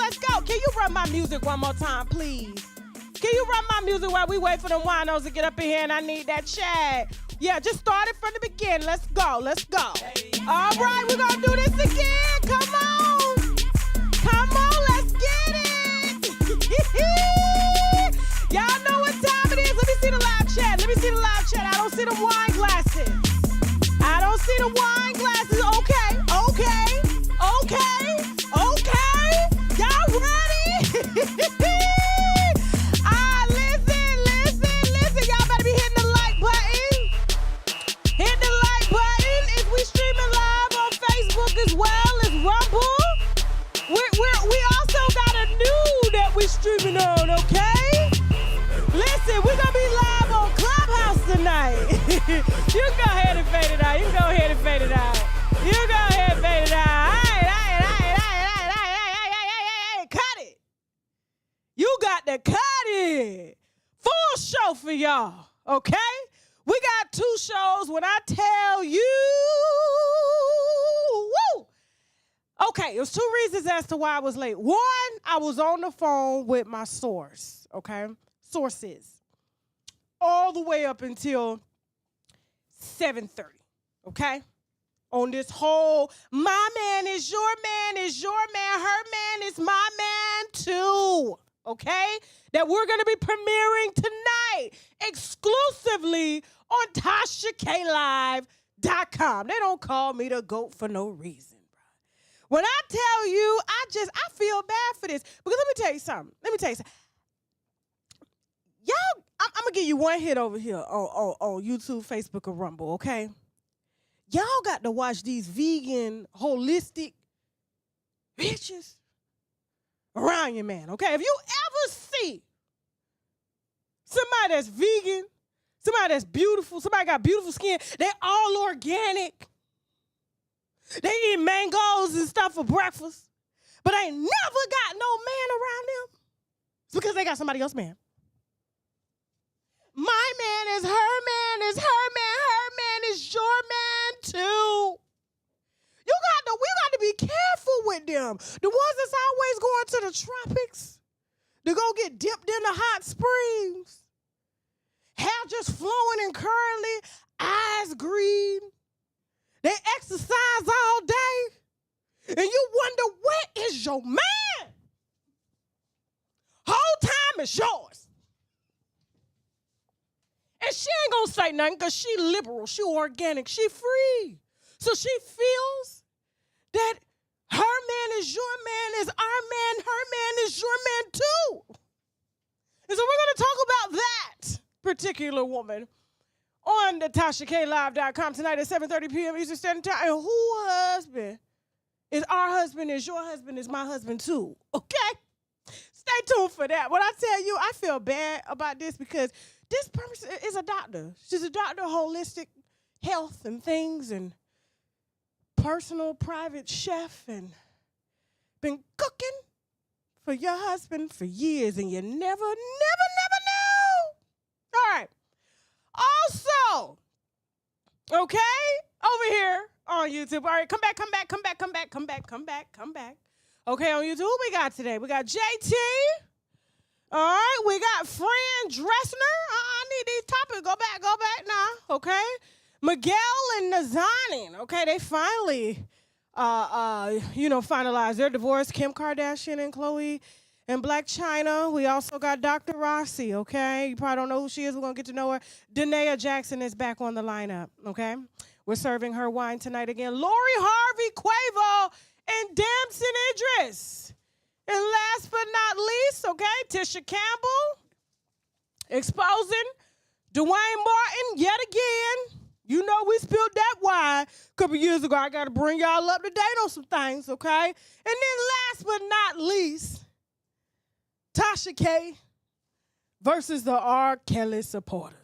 let's go. Can you run my music one more time, please? Can you run my music while we wait for them winos to get up in here and I need that chat? Yeah, just start it from the beginning. Let's go. Let's go. All right, we're going to do this again. Come on. Come on, let's get it. Y'all know what time it is. Let me see the live chat. Let me see the live chat. I don't see the wine glasses. I don't see the wine glasses. Okay. Y'all ready? Listen. Y'all better be hitting the like button. Hit the like button. Is we streaming live on Facebook as well as Rumble? We also got a new that we streaming on, okay? Listen, we're going to be live on Clubhouse tonight. You go ahead and fade it out. Cut it. You got to cut it. Full show for y'all, okay? We got 2 shows when I tell you. Woo! Okay, it was 2 reasons as to why I was late. One, I was on the phone with my sources, all the way up until 7:30, okay? On this whole, my man is your man, her man is my man too, okay? That we're going to be premiering tonight exclusively on TashaKLive.com. They don't call me the GOAT for no reason. When I tell you, I feel bad for this. Because let me tell you something. Y'all, I'm going to give you one hit over here on YouTube, Facebook, or Rumble, okay? Y'all got to watch these vegan, holistic bitches around your man, okay? If you ever see somebody that's vegan, somebody that's beautiful, somebody got beautiful skin, they all organic. They eat mangoes and stuff for breakfast, but ain't never got no man around them. It's because they got somebody else's man. My man is her man, is her man is your man too. We got to be careful with them. The ones that's always going to the tropics to go get dipped in the hot springs. Hair just flowing and curly, eyes green. They exercise all day. And you wonder, where is your man? Whole time is yours. And she ain't gonna say nothing because she liberal, she organic, she free. So she feels that her man is your man, is our man, her man is your man too. And so we're gonna talk about that particular woman on the TashaKLive.com tonight at 7:30 p.m. Eastern Standard Time. And who husband is our husband, is your husband, is my husband too, okay? Stay tuned for that. When I tell you, I feel bad about this because this person is a doctor. She's a doctor of holistic health and things and personal private chef and been cooking for your husband for years and you never knew. All right. Also, okay, over here on YouTube. All right, come back. Okay, on YouTube, who we got today? We got JT. All right, we got Fran Dressner. I need these topics. Go back now, okay? Miguel and Nazanin, okay, they finally, finalized their divorce. Kim Kardashian and Khloe and Black China. We also got Dr. Roxy, okay? You probably don't know who she is. We're going to get to know her. Danae Jackson is back on the lineup, okay? We're serving her wine tonight again. Lori Harvey, Quavo, and Damson Idris. And last but not least, okay, Tisha Campbell exposing Duane Martin yet again. You know we spilled that wine a couple years ago. I got to bring y'all up to date on some things, okay? And then last but not least, Tasha K versus the R.Kelly supporters.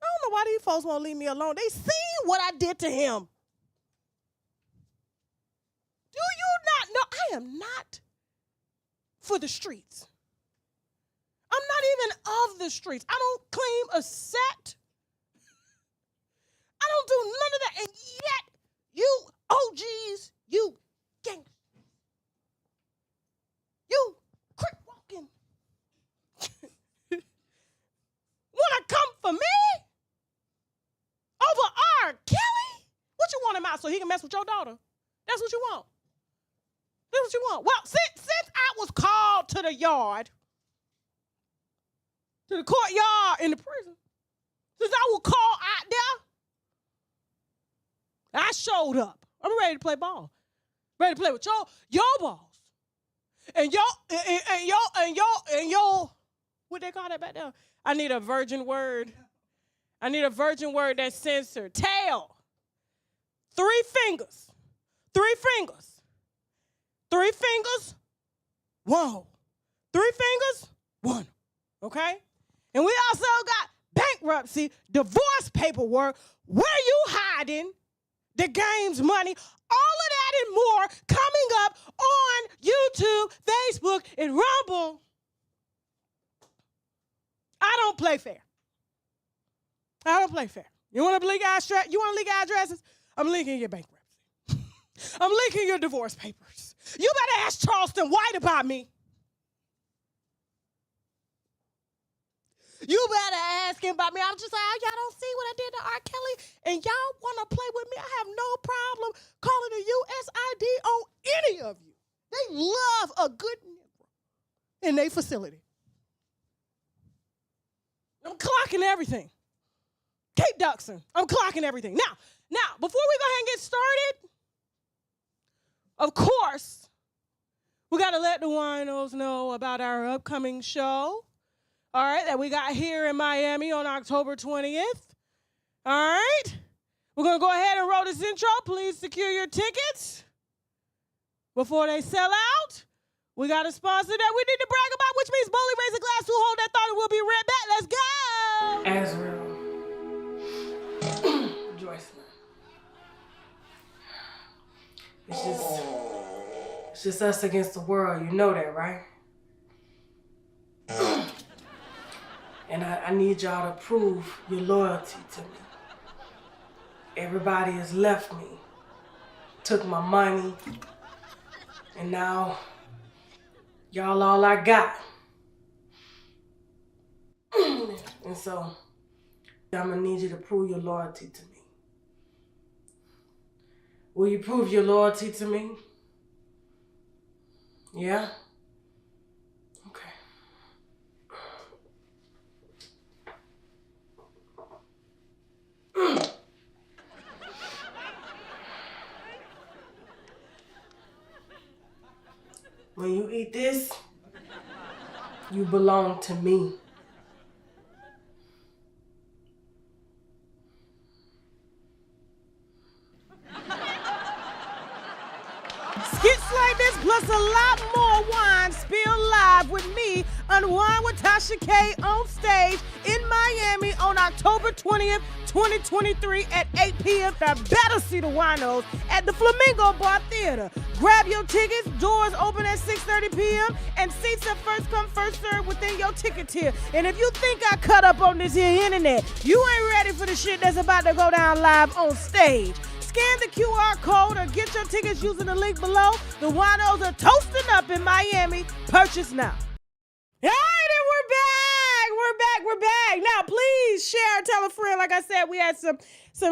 I don't know why these folks won't leave me alone. They seen what I did to him. Do you not know? I am not for the streets. I'm not even of the streets. I don't claim a set. I don't do none of that. And yet, you OGs, you gangsters, so he can mess with your daughter. That's what you want. That's what you want. Well, since I was called to the yard, to the courtyard in the prison, since I was called out there, I showed up. I'm ready to play ball. Ready to play with your balls. And your, what they call that back there? I need a virgin word. I need a virgin word that's censored. Tail. 3 fingers. 3 fingers. 3 fingers. 1. 3 fingers. 1. Okay? And we also got bankruptcy, divorce paperwork, where you hiding, the game's money, all of that and more coming up on YouTube, Facebook, and Rumble. I don't play fair. I don't play fair. You want to leak addresses? I'm leaking your bankruptcy. I'm leaking your divorce papers. You better ask Charleston White about me. You better ask him about me. I'm just like, oh, y'all don't see what I did to R.Kelly, and y'all want to play with me. I have no problem calling the USID on any of you. They love a good nigga in their facility. I'm clocking everything. Kate Duxon, I'm clocking everything. Now, before we go ahead and get started, of course, we got to let the winos know about our upcoming show. All right, that we got here in Miami on October 20th. All right, we're going to go ahead and roll this intro. Please secure your tickets before they sell out. We got a sponsor that we need to brag about, which means Bowling raise a glass to hold that thought, and we'll be right back. Let's go. Azrael. Joycelyn. It's just us against the world. You know that, right? And I need y'all to prove your loyalty to me. Everybody has left me, took my money, and now y'all all I got. And so I'm gonna need you to prove your loyalty to me. Will you prove your loyalty to me? Yeah? When you eat this, you belong to me. Skits like this plus a lot more wine spilled live with me, Unwind with Tasha K on stage in Miami on October 20th, 2023 at 8 p.m. I better see the winos at the Flamingo Bar Theater. Grab your tickets. Doors open at 6:30 p.m. and seats are first come, first served within your ticket tier. And if you think I cut up on this here internet, you ain't ready for the shit that's about to go down live on stage. Scan the QR code or get your tickets using the link below. The winos are toasting up in Miami. Purchase now. All right, and we're back. Now, please share, tell a friend. Like I said, we had some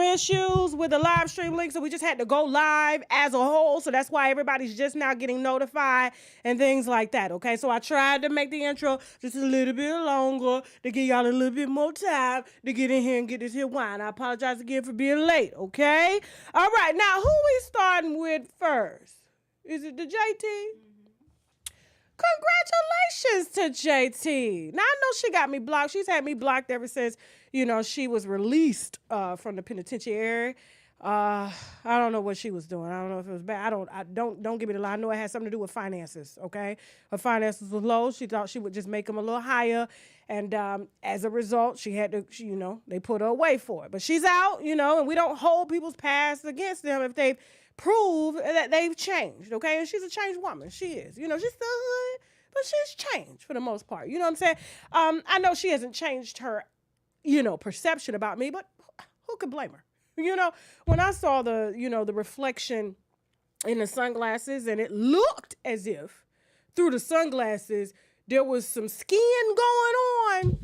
issues with the live stream link, so we just had to go live as a whole. So that's why everybody's just now getting notified and things like that, okay? So I tried to make the intro just a little bit longer to give y'all a little bit more time to get in here and get this here wine. I apologize again for being late, okay? All right, now, who we starting with first? Is it the JT? Congratulations to JT. Now, I know she got me blocked. She's had me blocked ever since, she was released from the penitentiary. I don't know what she was doing. I don't know if it was bad. Don't give me the lie. I know it had something to do with finances, okay? Her finances were low. She thought she would just make them a little higher. And as a result, she had to, they put her away for it. But she's out, and we don't hold people's past against them if they've prove that they've changed, okay? And she's a changed woman. She is. She's still hood, but she's changed for the most part. You know what I'm saying? I know she hasn't changed her, perception about me, but who could blame her? When I saw the reflection in the sunglasses, and it looked as if through the sunglasses there was some skin going on.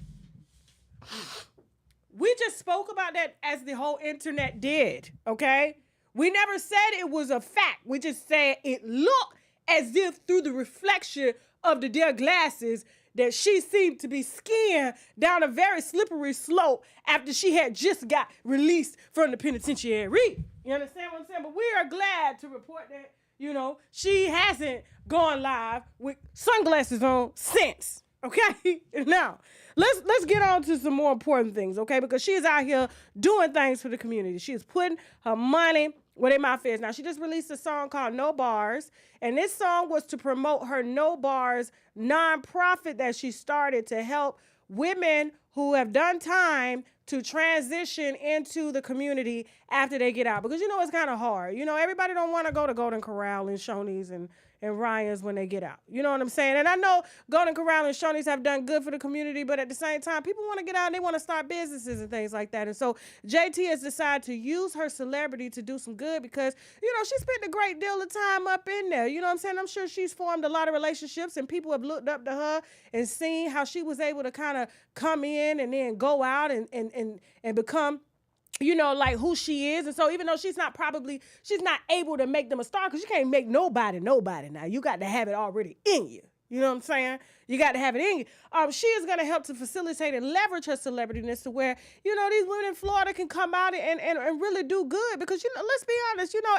We just spoke about that as the whole internet did, okay? We never said it was a fact. We just said it looked as if through the reflection of the dear glasses that she seemed to be skiing down a very slippery slope after she had just got released from the penitentiary. You understand what I'm saying? But we are glad to report that, you know, she hasn't gone live with sunglasses on since. Okay? Now, let's get on to some more important things, okay? Because she is out here doing things for the community. She is putting her money where their mouth is. Now, she just released a song called No Bars, and this song was to promote her No Bars nonprofit that she started to help women who have done time to transition into the community after they get out. Because, you know, it's kind of hard. You know, everybody don't want to go to Golden Corral and Shoney's and Ryan's when they get out. You know what I'm saying? And I know Golden Corral and Shoney's have done good for the community, but at the same time, people want to get out and they want to start businesses and things like that. And so JT has decided to use her celebrity to do some good because, you know, she spent a great deal of time up in there. You know what I'm saying? I'm sure she's formed a lot of relationships and people have looked up to her and seen how she was able to kind of come in and then go out and become, you know, like who she is. And so even though she's not able to make them a star, because you can't make nobody now. You got to have it already in you. You know what I'm saying? You got to have it in you. She is going to help to facilitate and leverage her celebrityness to where, you know, these women in Florida can come out and really do good. Because, you know, let's be honest, you know,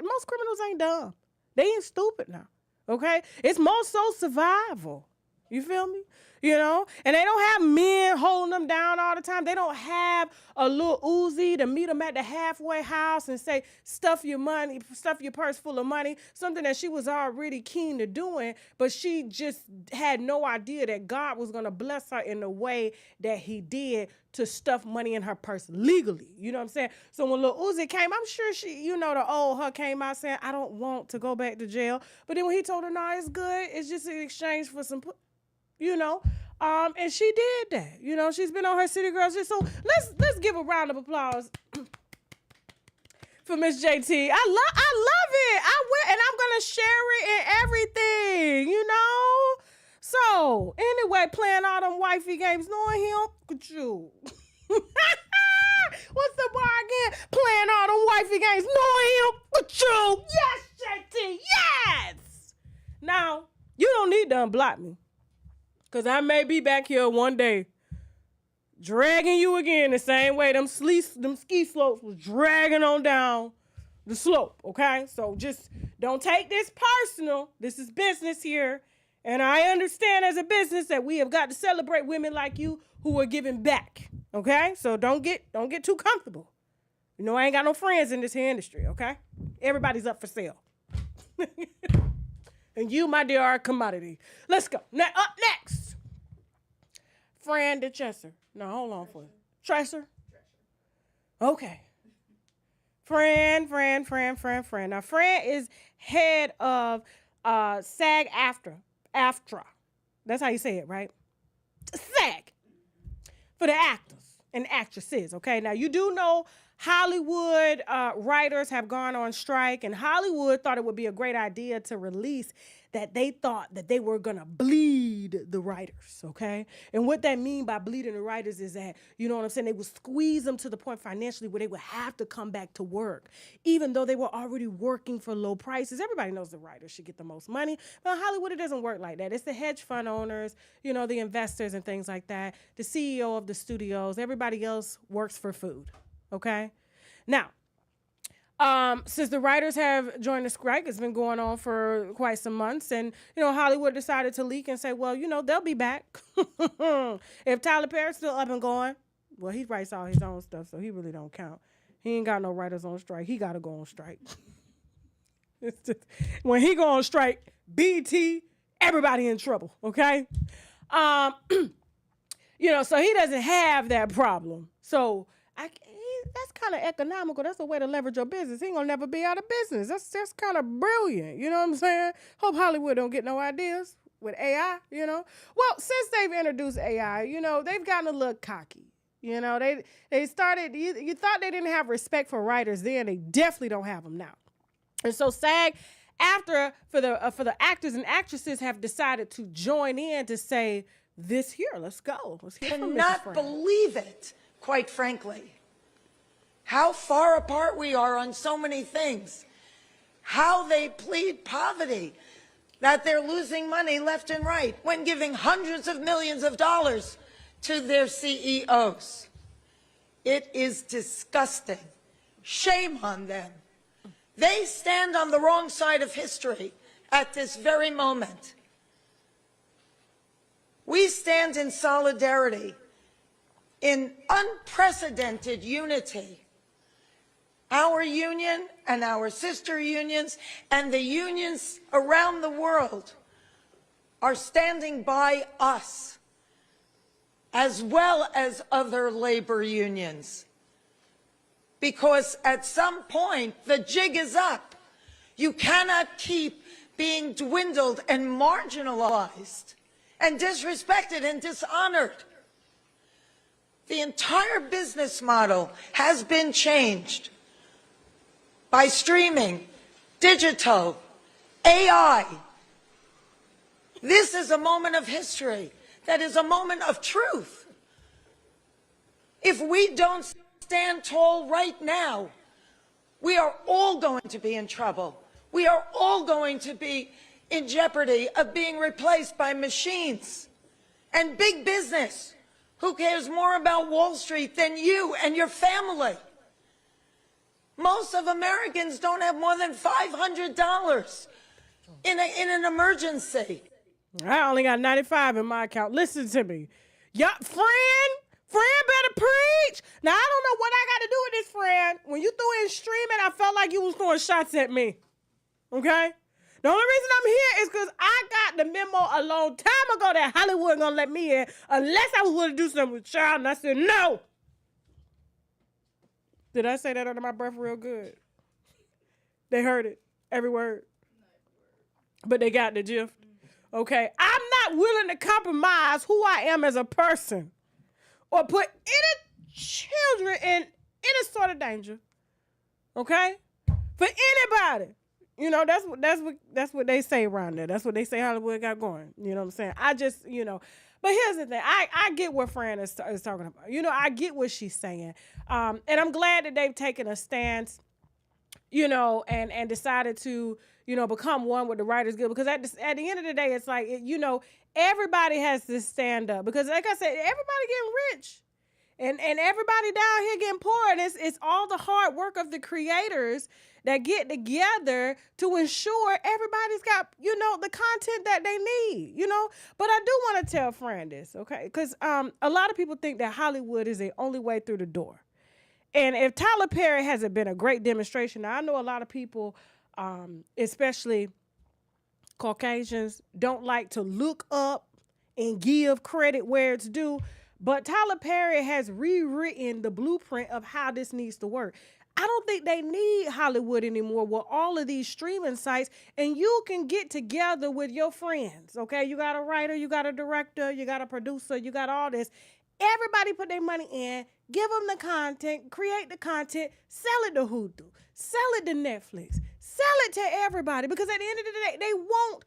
most criminals ain't dumb. They ain't stupid now. Okay? It's more so survival. You feel me? You know, and they don't have men holding them down all the time. They don't have a little Uzi to meet them at the halfway house and say, stuff your purse full of money, something that she was already keen to doing, but she just had no idea that God was going to bless her in the way that he did to stuff money in her purse legally. You know what I'm saying? So when Lil Uzi came, I'm sure she, you know, the old her came out saying, I don't want to go back to jail. But then when he told her, no, it's good. It's just in exchange for some, you know, and she did that. You know, she's been on her City Girls. So let's give a round of applause for Miss JT. I love it. I will, and I'm gonna share it in everything. You know. So anyway, playing all them wifey games, knowing him, could you? What's the bar again? Playing all them wifey games, knowing him, could you? Yes, JT. Yes. Now you don't need to unblock me. Because I may be back here one day dragging you again the same way them ski slopes was dragging on down the slope, okay? So just don't take this personal. This is business here. And I understand as a business that we have got to celebrate women like you who are giving back, okay? So don't get too comfortable. You know, I ain't got no friends in this here industry, okay? Everybody's up for sale. And you, my dear, are a commodity. Let's go. Now, up next, Fran DeChester. No, hold on for it. Tresser? Okay. Fran. Now, Fran is head of SAG-AFTRA. That's how you say it, right? SAG. For the actors and actresses, okay? Now, you do know Hollywood writers have gone on strike, and Hollywood thought it would be a great idea to release that they thought that they were going to bleed the writers, okay? And what that mean by bleeding the writers is that, you know what I'm saying, they would squeeze them to the point financially where they would have to come back to work, even though they were already working for low prices. Everybody knows the writers should get the most money, but in Hollywood, it doesn't work like that. It's the hedge fund owners, you know, the investors and things like that, the CEO of the studios. Everybody else works for food. Okay? Now, since the writers have joined the strike, it's been going on for quite some months, and, you know, Hollywood decided to leak and say, well, you know, they'll be back. If Tyler Perry's still up and going, well, he writes all his own stuff, so he really don't count. He ain't got no writers on strike. He got to go on strike. It's just, when he go on strike, BT, everybody in trouble, okay? You know, so he doesn't have that problem. So that's kind of economical. That's a way to leverage your business. He ain't gonna never be out of business. That's kind of brilliant. You know what I'm saying? Hope Hollywood don't get no ideas with AI, you know? Well, since they've introduced AI, you know, they've gotten a little cocky. You know, they started, you thought they didn't have respect for writers then. They definitely don't have them now. And so SAG-AFTRA for the actors and actresses have decided to join in to say, this here, let's go. Let's hear from Mrs. Cannot believe it, quite frankly. how far apart we are on so many things, how they plead poverty, that they're losing money left and right when giving hundreds of millions of dollars to their CEOs. It is disgusting. Shame on them. They stand on the wrong side of history at this very moment. We stand in solidarity, in unprecedented unity. Our union and our sister unions and the unions around the world are standing by us, as well as other labor unions. Because at some point, the jig is up. You cannot keep being dwindled and marginalized and disrespected and dishonored. The entire business model has been changed by streaming, digital, AI. This is a moment of history that is a moment of truth. If we don't stand tall right now, we are all going to be in trouble. We are all going to be in jeopardy of being replaced by machines and big business. Who cares more about Wall Street than you and your family? Most of Americans don't have more than $500 in an emergency. I only got 95 in my account. Listen to me. Friend better preach. Now, I don't know what I got to do with this, friend. When you threw in streaming, I felt like you was throwing shots at me. Okay? The only reason I'm here is because I got the memo a long time ago that Hollywood gonna let me in unless I was willing to do something with child, and I said no. Did I say that under my breath real good? They heard it, every word. But they got the gist. Okay, I'm not willing to compromise who I am as a person or put any children in any sort of danger. Okay? For anybody. You know, that's what they say around there. That's what they say Hollywood got going. You know what I'm saying? I just, but here's the thing. I get what Fran is talking about. I get what she's saying. And I'm glad that they've taken a stance, and decided to, become one with the Writers Guild. Because at the end of the day, it's like, everybody has to stand up. Because like I said, everybody getting rich. And everybody down here getting poor. And it's all the hard work of the creators that get together to ensure everybody's got, the content that they need, But I do want to tell Fran this, okay? Because a lot of people think that Hollywood is the only way through the door. And if Tyler Perry hasn't been a great demonstration, now I know a lot of people, especially Caucasians, don't like to look up and give credit where it's due. But Tyler Perry has rewritten the blueprint of how this needs to work. I don't think they need Hollywood anymore with all of these streaming sites, and you can get together with your friends, okay? You got a writer, you got a director, you got a producer, you got all this. Everybody put their money in, give them the content, create the content, sell it to Hulu, sell it to Netflix, sell it to everybody, because at the end of the day, they want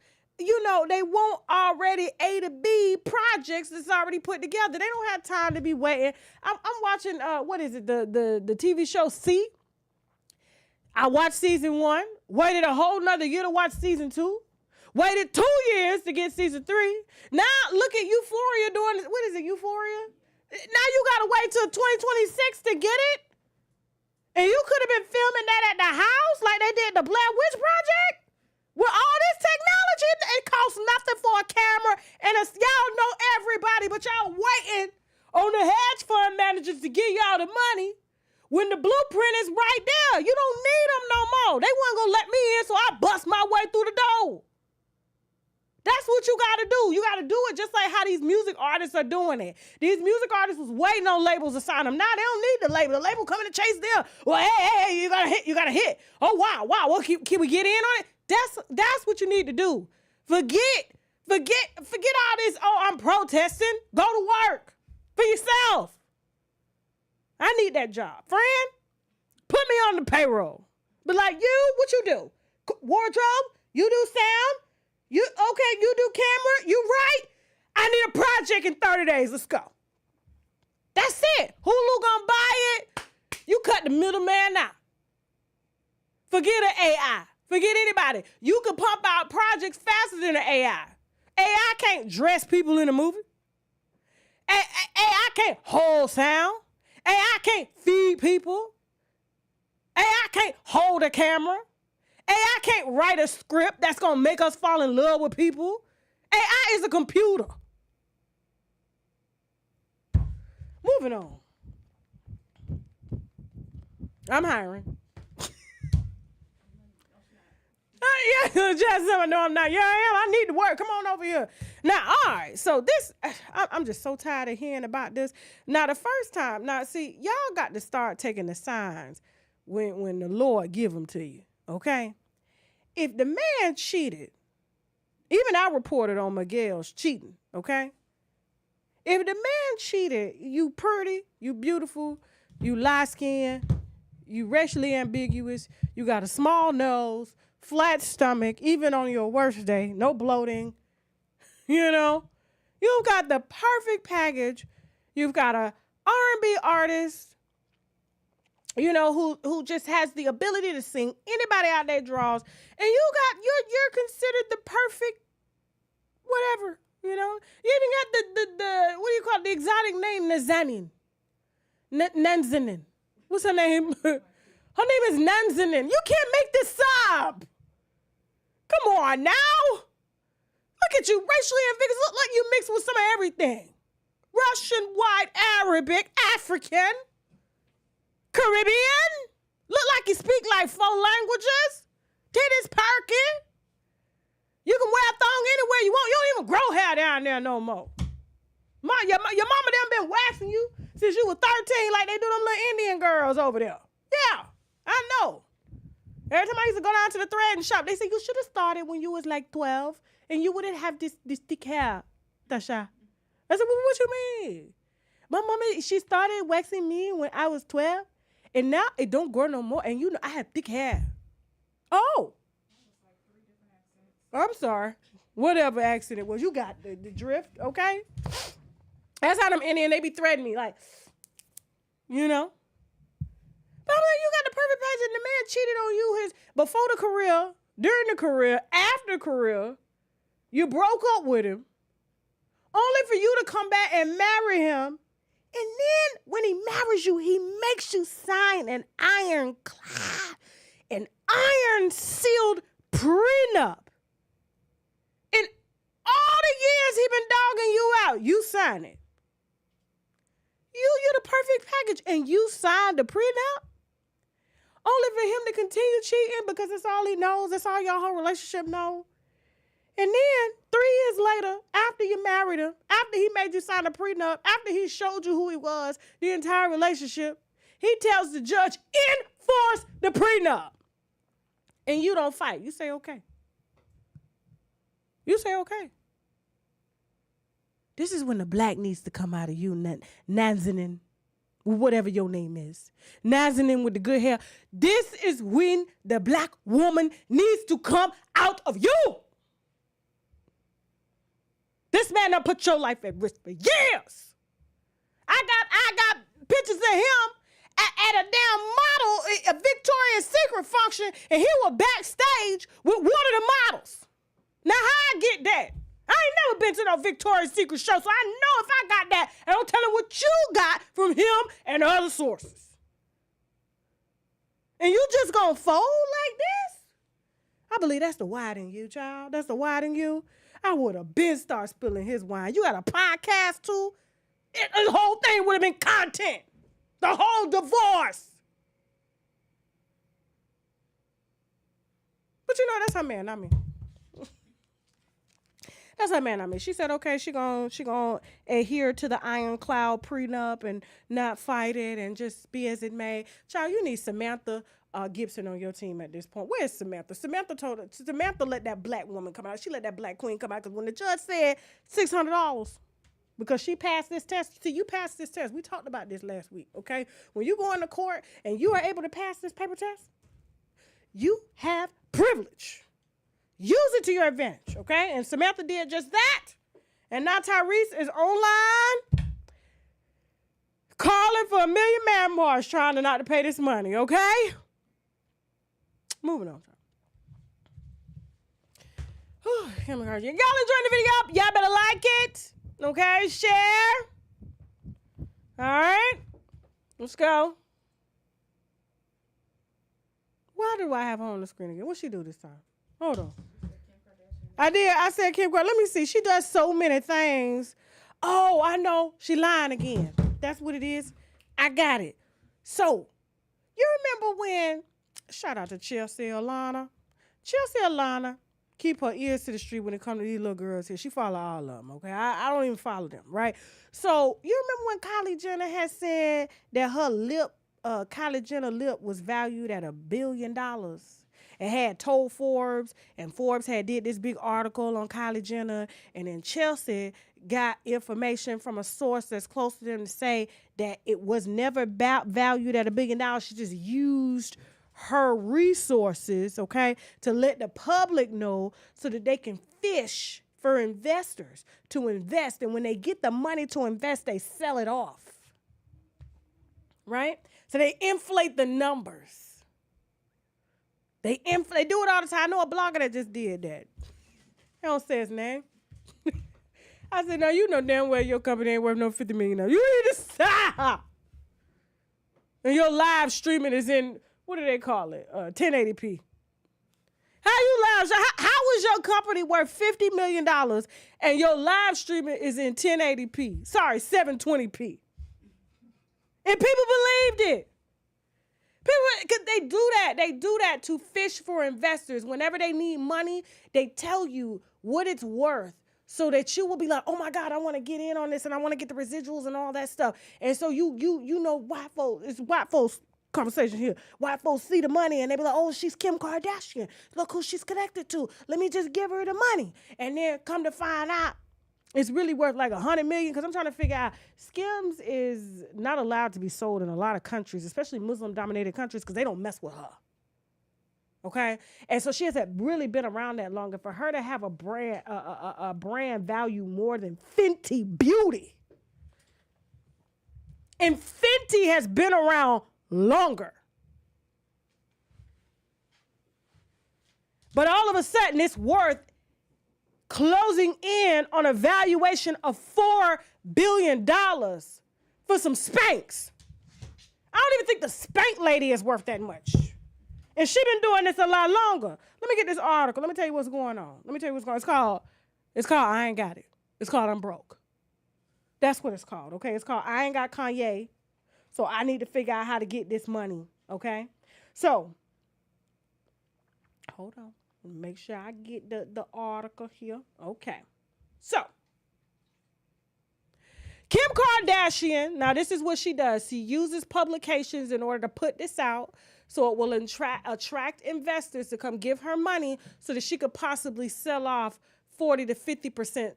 already A to B projects that's already put together. They don't have time to be waiting. I'm watching, the TV show C. I watched season 1, waited a whole nother year to watch season 2, waited 2 years to get season 3. Now look at Euphoria doing this. What is it, Euphoria? Now you gotta wait till 2026 to get it? And you could have been filming that at the house like they did the Blair Witch Project? With all this technology, it costs nothing for a camera, and y'all know everybody, but y'all waiting on the hedge fund managers to give y'all the money when the blueprint is right there. You don't need them no more. They weren't going to let me in, so I bust my way through the door. That's what you got to do. You got to do it just like how these music artists are doing it. These music artists was waiting on labels to sign them. Now they don't need the label. The label coming to chase them. Well, hey, you got to hit. Oh, wow. Well, can we get in on it? That's what you need to do. Forget all this, I'm protesting. Go to work for yourself. I need that job. Friend, put me on the payroll. But like you, what you do? Wardrobe? You do sound? You do camera? You right? I need a project in 30 days. Let's go. That's it. Hulu gonna buy it. You cut the middleman out. Forget an AI. Forget anybody. You can pump out projects faster than an AI. AI can't dress people in a movie. AI can't hold sound. AI can't feed people. AI can't hold a camera. AI can't write a script that's going to make us fall in love with people. AI is a computer. Moving on. I'm hiring. Yeah, just so I know I'm not. Yeah, I am. I need to work. Come on over here. Now, all right. So this, I'm just so tired of hearing about this. Now, the first time, see, y'all got to start taking the signs when the Lord give them to you, okay? If the man cheated, even I reported on Miguel's cheating, okay? If the man cheated, you pretty, you beautiful, you light-skinned, you racially ambiguous, you got a small nose, flat stomach, even on your worst day, no bloating, you know? You've got the perfect package. You've got a R&B artist, you know, who just has the ability to sing anybody out there draws, and you're considered the perfect whatever, you know. You even got the what do you call it, the exotic name, Nanzanin. What's her name? Her name is Nanzanin. You can't make this up. Come on now. Look at you, racially ambiguous. Look like you mixed with some of everything. Russian, white, Arabic, African, Caribbean. Look like you speak like 4 languages. Titties perking. You can wear a thong anywhere you want. You don't even grow hair down there no more. Your mama done been waxing you since you were 13 like they do them little Indian girls over there. Yeah, I know. Every time I used to go down to the thread and shop, they say you should have started when you was like 12 and you wouldn't have this thick hair, Tasha. I said, well, what you mean? My mama, she started waxing me when I was 12 and now it don't grow no more. And you know, I have thick hair. Oh. I'm sorry. Whatever accent it was. You got the drift, okay? That's how them Indian, they be threatening me, like, you know? But I'm like, you got the perfect package, and the man cheated on you his before the career, during the career, after career. You broke up with him, only for you to come back and marry him. And then when he marries you, he makes you sign an ironclad, an iron-sealed prenup. And all the years he been dogging you out, you sign it. You're the perfect package, and you signed the prenup? Only for him to continue cheating because that's all he knows. That's all your whole relationship knows. And then 3 years later, after you married him, after he made you sign a prenup, after he showed you who he was, the entire relationship, he tells the judge, enforce the prenup. And you don't fight. You say, okay. You say, okay. This is when the black needs to come out of you, Nanzanin, whatever your name is. Nanzanin with the good hair. This is when the black woman needs to come out of you. This man done put your life at risk for years. I got pictures of him at a damn model, a Victoria's Secret function, and he was backstage with one of the models. Now, how I get that? I ain't never been to no Victoria's Secret show, so I know if I got that, and don't tell him what you got from him and other sources. And you just gonna fold like this? I believe that's the wide in you, child. That's the wide in you. I would have been start spilling his wine. You got a podcast too? The whole thing would have been content. The whole divorce. But you know, that's her man, not me. That's her man, not me. She said, okay, she gonna adhere to the ironclad prenup and not fight it and just be as it may. Child, you need Samantha Gibson on your team at this point. Where's Samantha? Samantha let that black woman come out. She let that black queen come out because when the judge said $600 because she passed this test. See, you passed this test. We talked about this last week, okay? When you go into court and you are able to pass this paper test, you have privilege. Use it to your advantage, okay? And Samantha did just that. And now Tyrese is online calling for $1 million man march trying to not to pay this money, okay? Moving on. Y'all enjoying the video? Y'all better like it. Okay, share. All right, let's go. Why do I have her on the screen again? What she do this time? Hold on. I did. I said Kim Kardashian. Let me see. She does so many things. Oh, I know. She lying again. That's what it is. I got it. So, you remember when, shout out to Chelsea Alana. Chelsea Alana, keep her ears to the street when it comes to these little girls here. She follow all of them, okay? I don't even follow them, right? So, you remember when Kylie Jenner had said that her lip, Kylie Jenner lip was valued at $1 billion? It had told Forbes, and Forbes had did this big article on Kylie Jenner, and then Chelsea got information from a source that's close to them to say that it was never valued at $1 billion. She just used her resources, okay, to let the public know so that they can fish for investors to invest. And when they get the money to invest, they sell it off, right? So they inflate the numbers. They do it all the time. I know a blogger that just did that. I don't say his name. I said, no, you know damn well your company ain't worth no $50 million. You need to stop. And your live streaming is in, what do they call it? 1080p. How you live? How is your company worth $50 million and your live streaming is in 1080p? Sorry, 720p. And people believed it. Because they do that. They do that to fish for investors. Whenever they need money, they tell you what it's worth so that you will be like, oh my God, I want to get in on this and I want to get the residuals and all that stuff. And so you know, white folks conversation here. White folks see the money and they be like, oh, she's Kim Kardashian. Look who she's connected to. Let me just give her the money. And then come to find out, it's really worth like $100 million, because I'm trying to figure out, Skims is not allowed to be sold in a lot of countries, especially Muslim-dominated countries, because they don't mess with her. Okay? And so she has really been around that long. And for her to have a brand value more than Fenty Beauty, and Fenty has been around longer. But all of a sudden, it's worth closing in on a valuation of $4 billion for some Spanx. I don't even think the Spank lady is worth that much. And she been doing this a lot longer. Let me get this article. Let me tell you what's going on. It's called I Ain't Got It. It's called I'm Broke. That's what it's called, okay? It's called I Ain't Got Kanye, so I need to figure out how to get this money, okay? So, hold on. Make sure I get the article here. Okay. So, Kim Kardashian, now this is what she does. She uses publications in order to put this out so it will attract investors to come give her money so that she could possibly sell off 40 to 50%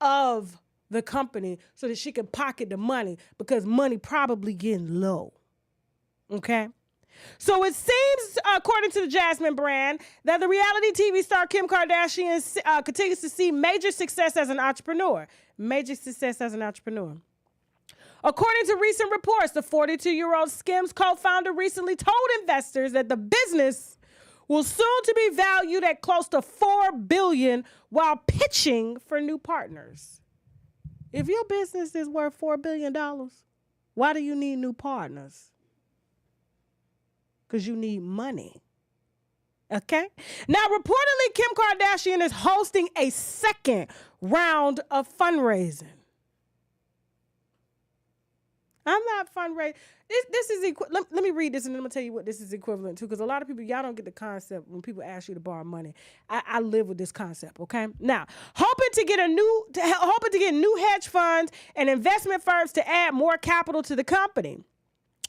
of the company so that she could pocket the money, because money probably getting low. Okay? So it seems, according to the Jasmine brand, that the reality TV star Kim Kardashian continues to see major success as an entrepreneur. According to recent reports, the 42-year-old Skims co-founder recently told investors that the business will soon to be valued at close to $4 billion while pitching for new partners. If your business is worth $4 billion, why do you need new partners? Because you need money. Okay? Now, reportedly, Kim Kardashian is hosting a second round of fundraising. I'm not fundraising. This is let me read this and then I'm going to tell you what this is equivalent to, because a lot of people, y'all don't get the concept when people ask you to borrow money. I live with this concept, okay? Now, hoping to get new hedge funds and investment firms to add more capital to the company.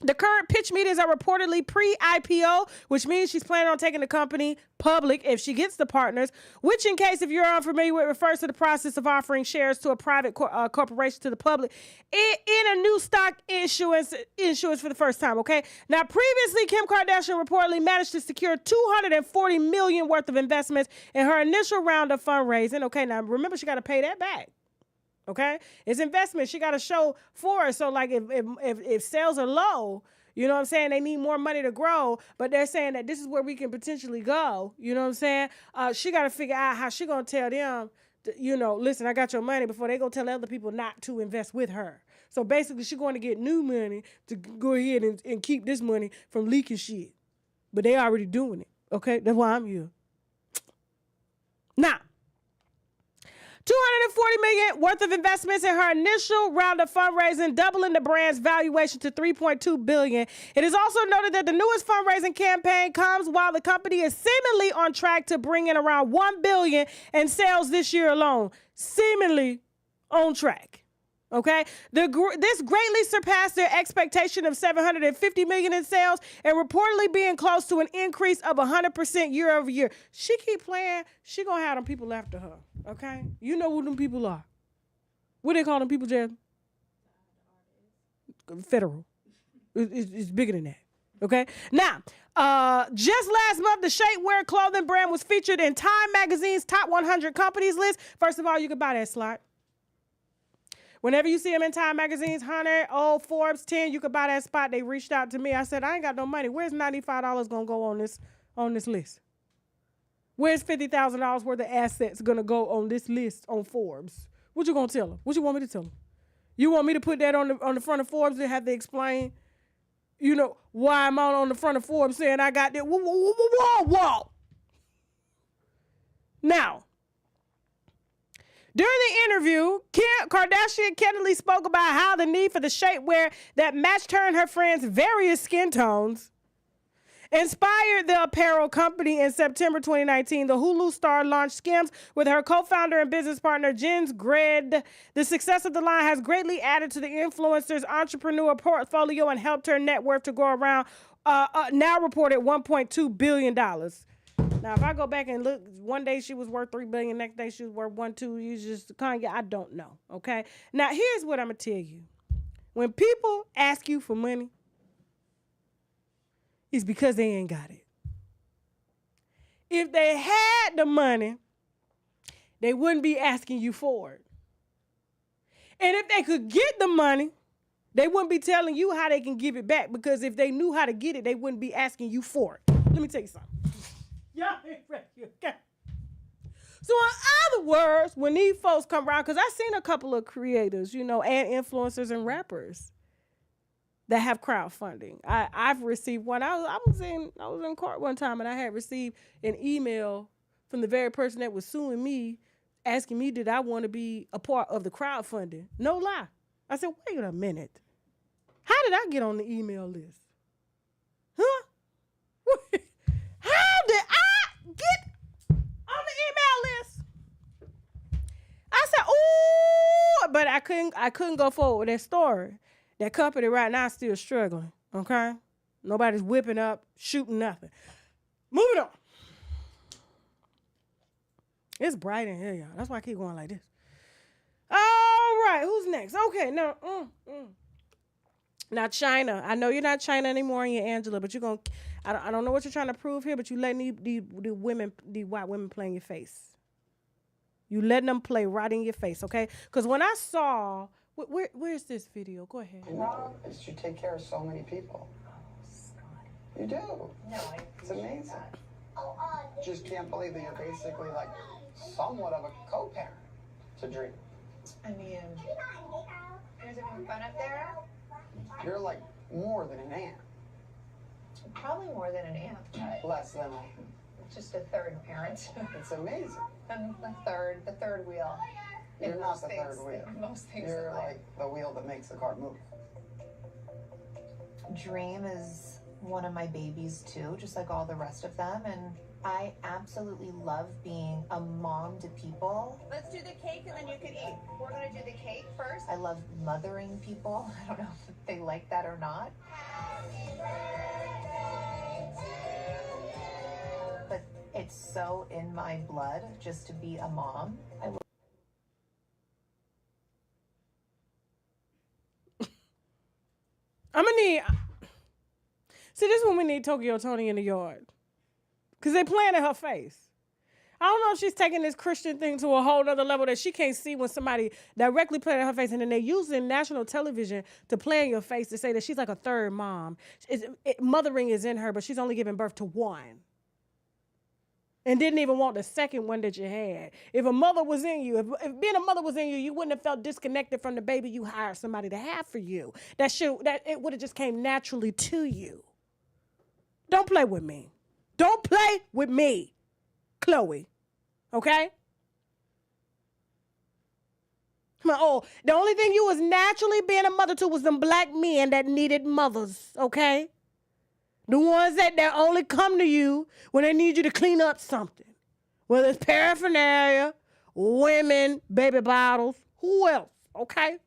The current pitch meetings are reportedly pre-IPO, which means she's planning on taking the company public if she gets the partners, which, in case if you're unfamiliar with, refers to the process of offering shares to a private corporation to the public in a new stock issuance for the first time, okay? Now, previously, Kim Kardashian reportedly managed to secure $240 million worth of investments in her initial round of fundraising. Okay, now remember, she got to pay that back. Okay, it's investment. She got to show for it. So like if sales are low, you know what I'm saying, they need more money to grow, but they're saying that this is where we can potentially go. You know what I'm saying? She got to figure out how she gonna tell them, listen, I got your money before they go tell other people not to invest with her. So basically, she's going to get new money to go ahead and keep this money from leaking shit. But they already doing it. Okay, that's why I'm here. Now, $240 million worth of investments in her initial round of fundraising, doubling the brand's valuation to $3.2 billion. It is also noted that the newest fundraising campaign comes while the company is seemingly on track to bring in around $1 billion in sales this year alone. Seemingly on track. Okay, this greatly surpassed their expectation of $750 million in sales and reportedly being close to an increase of 100% year over year. She keep playing, she gonna have them people after her. Okay, you know who them people are. What they call them people, Jasmine? Federal. It's bigger than that. Okay, now, just last month, the shapewear clothing brand was featured in Time Magazine's top 100 companies list. First of all, you can buy that slot. Whenever you see them in Time Magazine's 100, Forbes 10, you could buy that spot. They reached out to me. I said, I ain't got no money. Where's $95 going to go on this list? Where's $50,000 worth of assets going to go on this list on Forbes? What you going to tell them? What you want me to tell them? You want me to put that on the front of Forbes and have to explain, why I'm on the front of Forbes saying I got that? Whoa. Now, during the interview, Kardashian candidly spoke about how the need for the shapewear that matched her and her friends' various skin tones inspired the apparel company. In September 2019, the Hulu star launched Skims with her co-founder and business partner, Jens Gred. The success of the line has greatly added to the influencer's entrepreneur portfolio and helped her net worth to grow around, now reported $1.2 billion. Now, if I go back and look, one day she was worth $3 billion, next day she was worth 1.2. You just Kanye, I don't know. Okay. Now, here's what I'm gonna tell you: when people ask you for money, it's because they ain't got it. If they had the money, they wouldn't be asking you for it. And if they could get the money, they wouldn't be telling you how they can give it back, because if they knew how to get it, they wouldn't be asking you for it. Let me tell you something. Y'all ain't ready, okay? So in other words, when these folks come around, because I've seen a couple of creators, and influencers and rappers that have crowdfunding. I've received one. I was in court one time, and I had received an email from the very person that was suing me, asking me did I want to be a part of the crowdfunding. No lie. I said, wait a minute. How did I get on the email list? Huh? How did I get on the email list? I said, ooh, but I couldn't go forward with that story. That company right now is still struggling, okay? Nobody's whipping up, shooting nothing. Moving on. It's bright in here, y'all. That's why I keep going like this. All right, who's next? Okay, now, Now, Chyna. I know you're not Chyna anymore and you're Angela, but you're going to, I don't know what you're trying to prove here, but you letting the white women play in your face. You letting them play right in your face, okay? Because when I saw, where's this video? Go ahead. No, it's you take care of so many people. Oh, Scott. You do. No, It's amazing. Just can't believe that you're basically like somewhat of a co-parent to Dream. I mean, is it having fun up there? You're like more than an aunt. Probably more than an aunt, but Less than just a third parent. It's amazing. I'm the third wheel. You're in not most the things- third wheel. in Most things You're in life. like the wheel that makes the car move. Dream is one of my babies too, just like all the rest of them, and I absolutely love being a mom to people. Let's do the cake and then you can eat. We're gonna do the cake first. I love mothering people. I don't know if they like that or not. But it's so in my blood just to be a mom. I'm going to need, see, this is when we need Tokyo Tony in the yard. Because they playing in her face. I don't know if she's taking this Christian thing to a whole other level that she can't see when somebody directly put it in her face, and then they're using national television to play in your face to say that she's like a third mom. Mothering is in her, but she's only giving birth to one. And didn't even want the second one that you had. If a mother was in you, if being a mother was in you, you wouldn't have felt disconnected from the baby you hired somebody to have for you. That it would have just came naturally to you. Don't play with me. Don't play with me, Chloe. Okay? Oh, the only thing you was naturally being a mother to was them black men that needed mothers, okay? The ones that only come to you when they need you to clean up something. Whether it's paraphernalia, women, baby bottles, who else, okay?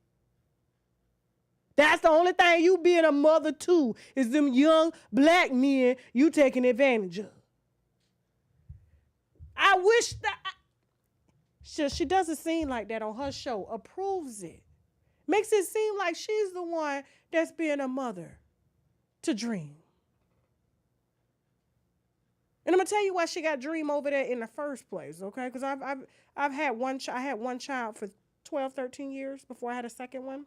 That's the only thing you being a mother to is them young black men you taking advantage of. I wish that... She doesn't seem like that on her show. Approves it. Makes it seem like she's the one that's being a mother to Dream. And I'm gonna tell you why she got Dream over there in the first place, okay? Because I've had one child for 12, 13 years before I had a second one.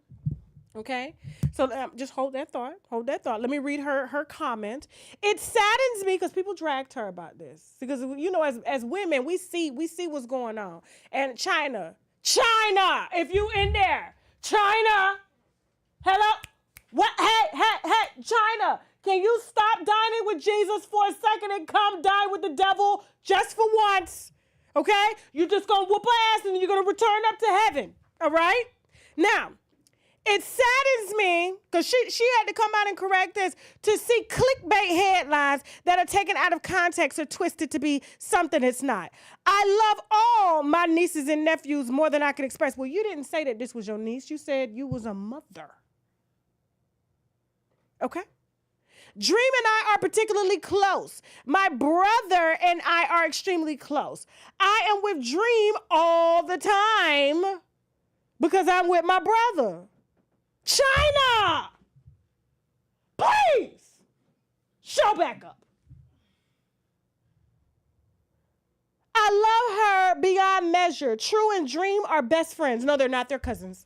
Okay, so just hold that thought. Hold that thought. Let me read her comment. It saddens me because people dragged her about this because you know as women we see what's going on. And Chyna, if you in there, Chyna, hello, what? Hey, Chyna, can you stop dining with Jesus for a second and come dine with the devil just for once? Okay, you're just gonna whoop her ass and you're gonna return up to heaven. All right, now. It saddens me, because she had to come out and correct this, to see clickbait headlines that are taken out of context or twisted to be something it's not. I love all my nieces and nephews more than I can express. Well, you didn't say that this was your niece. You said you was a mother. Okay? Dream and I are particularly close. My brother and I are extremely close. I am with Dream all the time because I'm with my brother. Chyna, please, show back up. I love her beyond measure. True and Dream are best friends. No, they're not. They're cousins.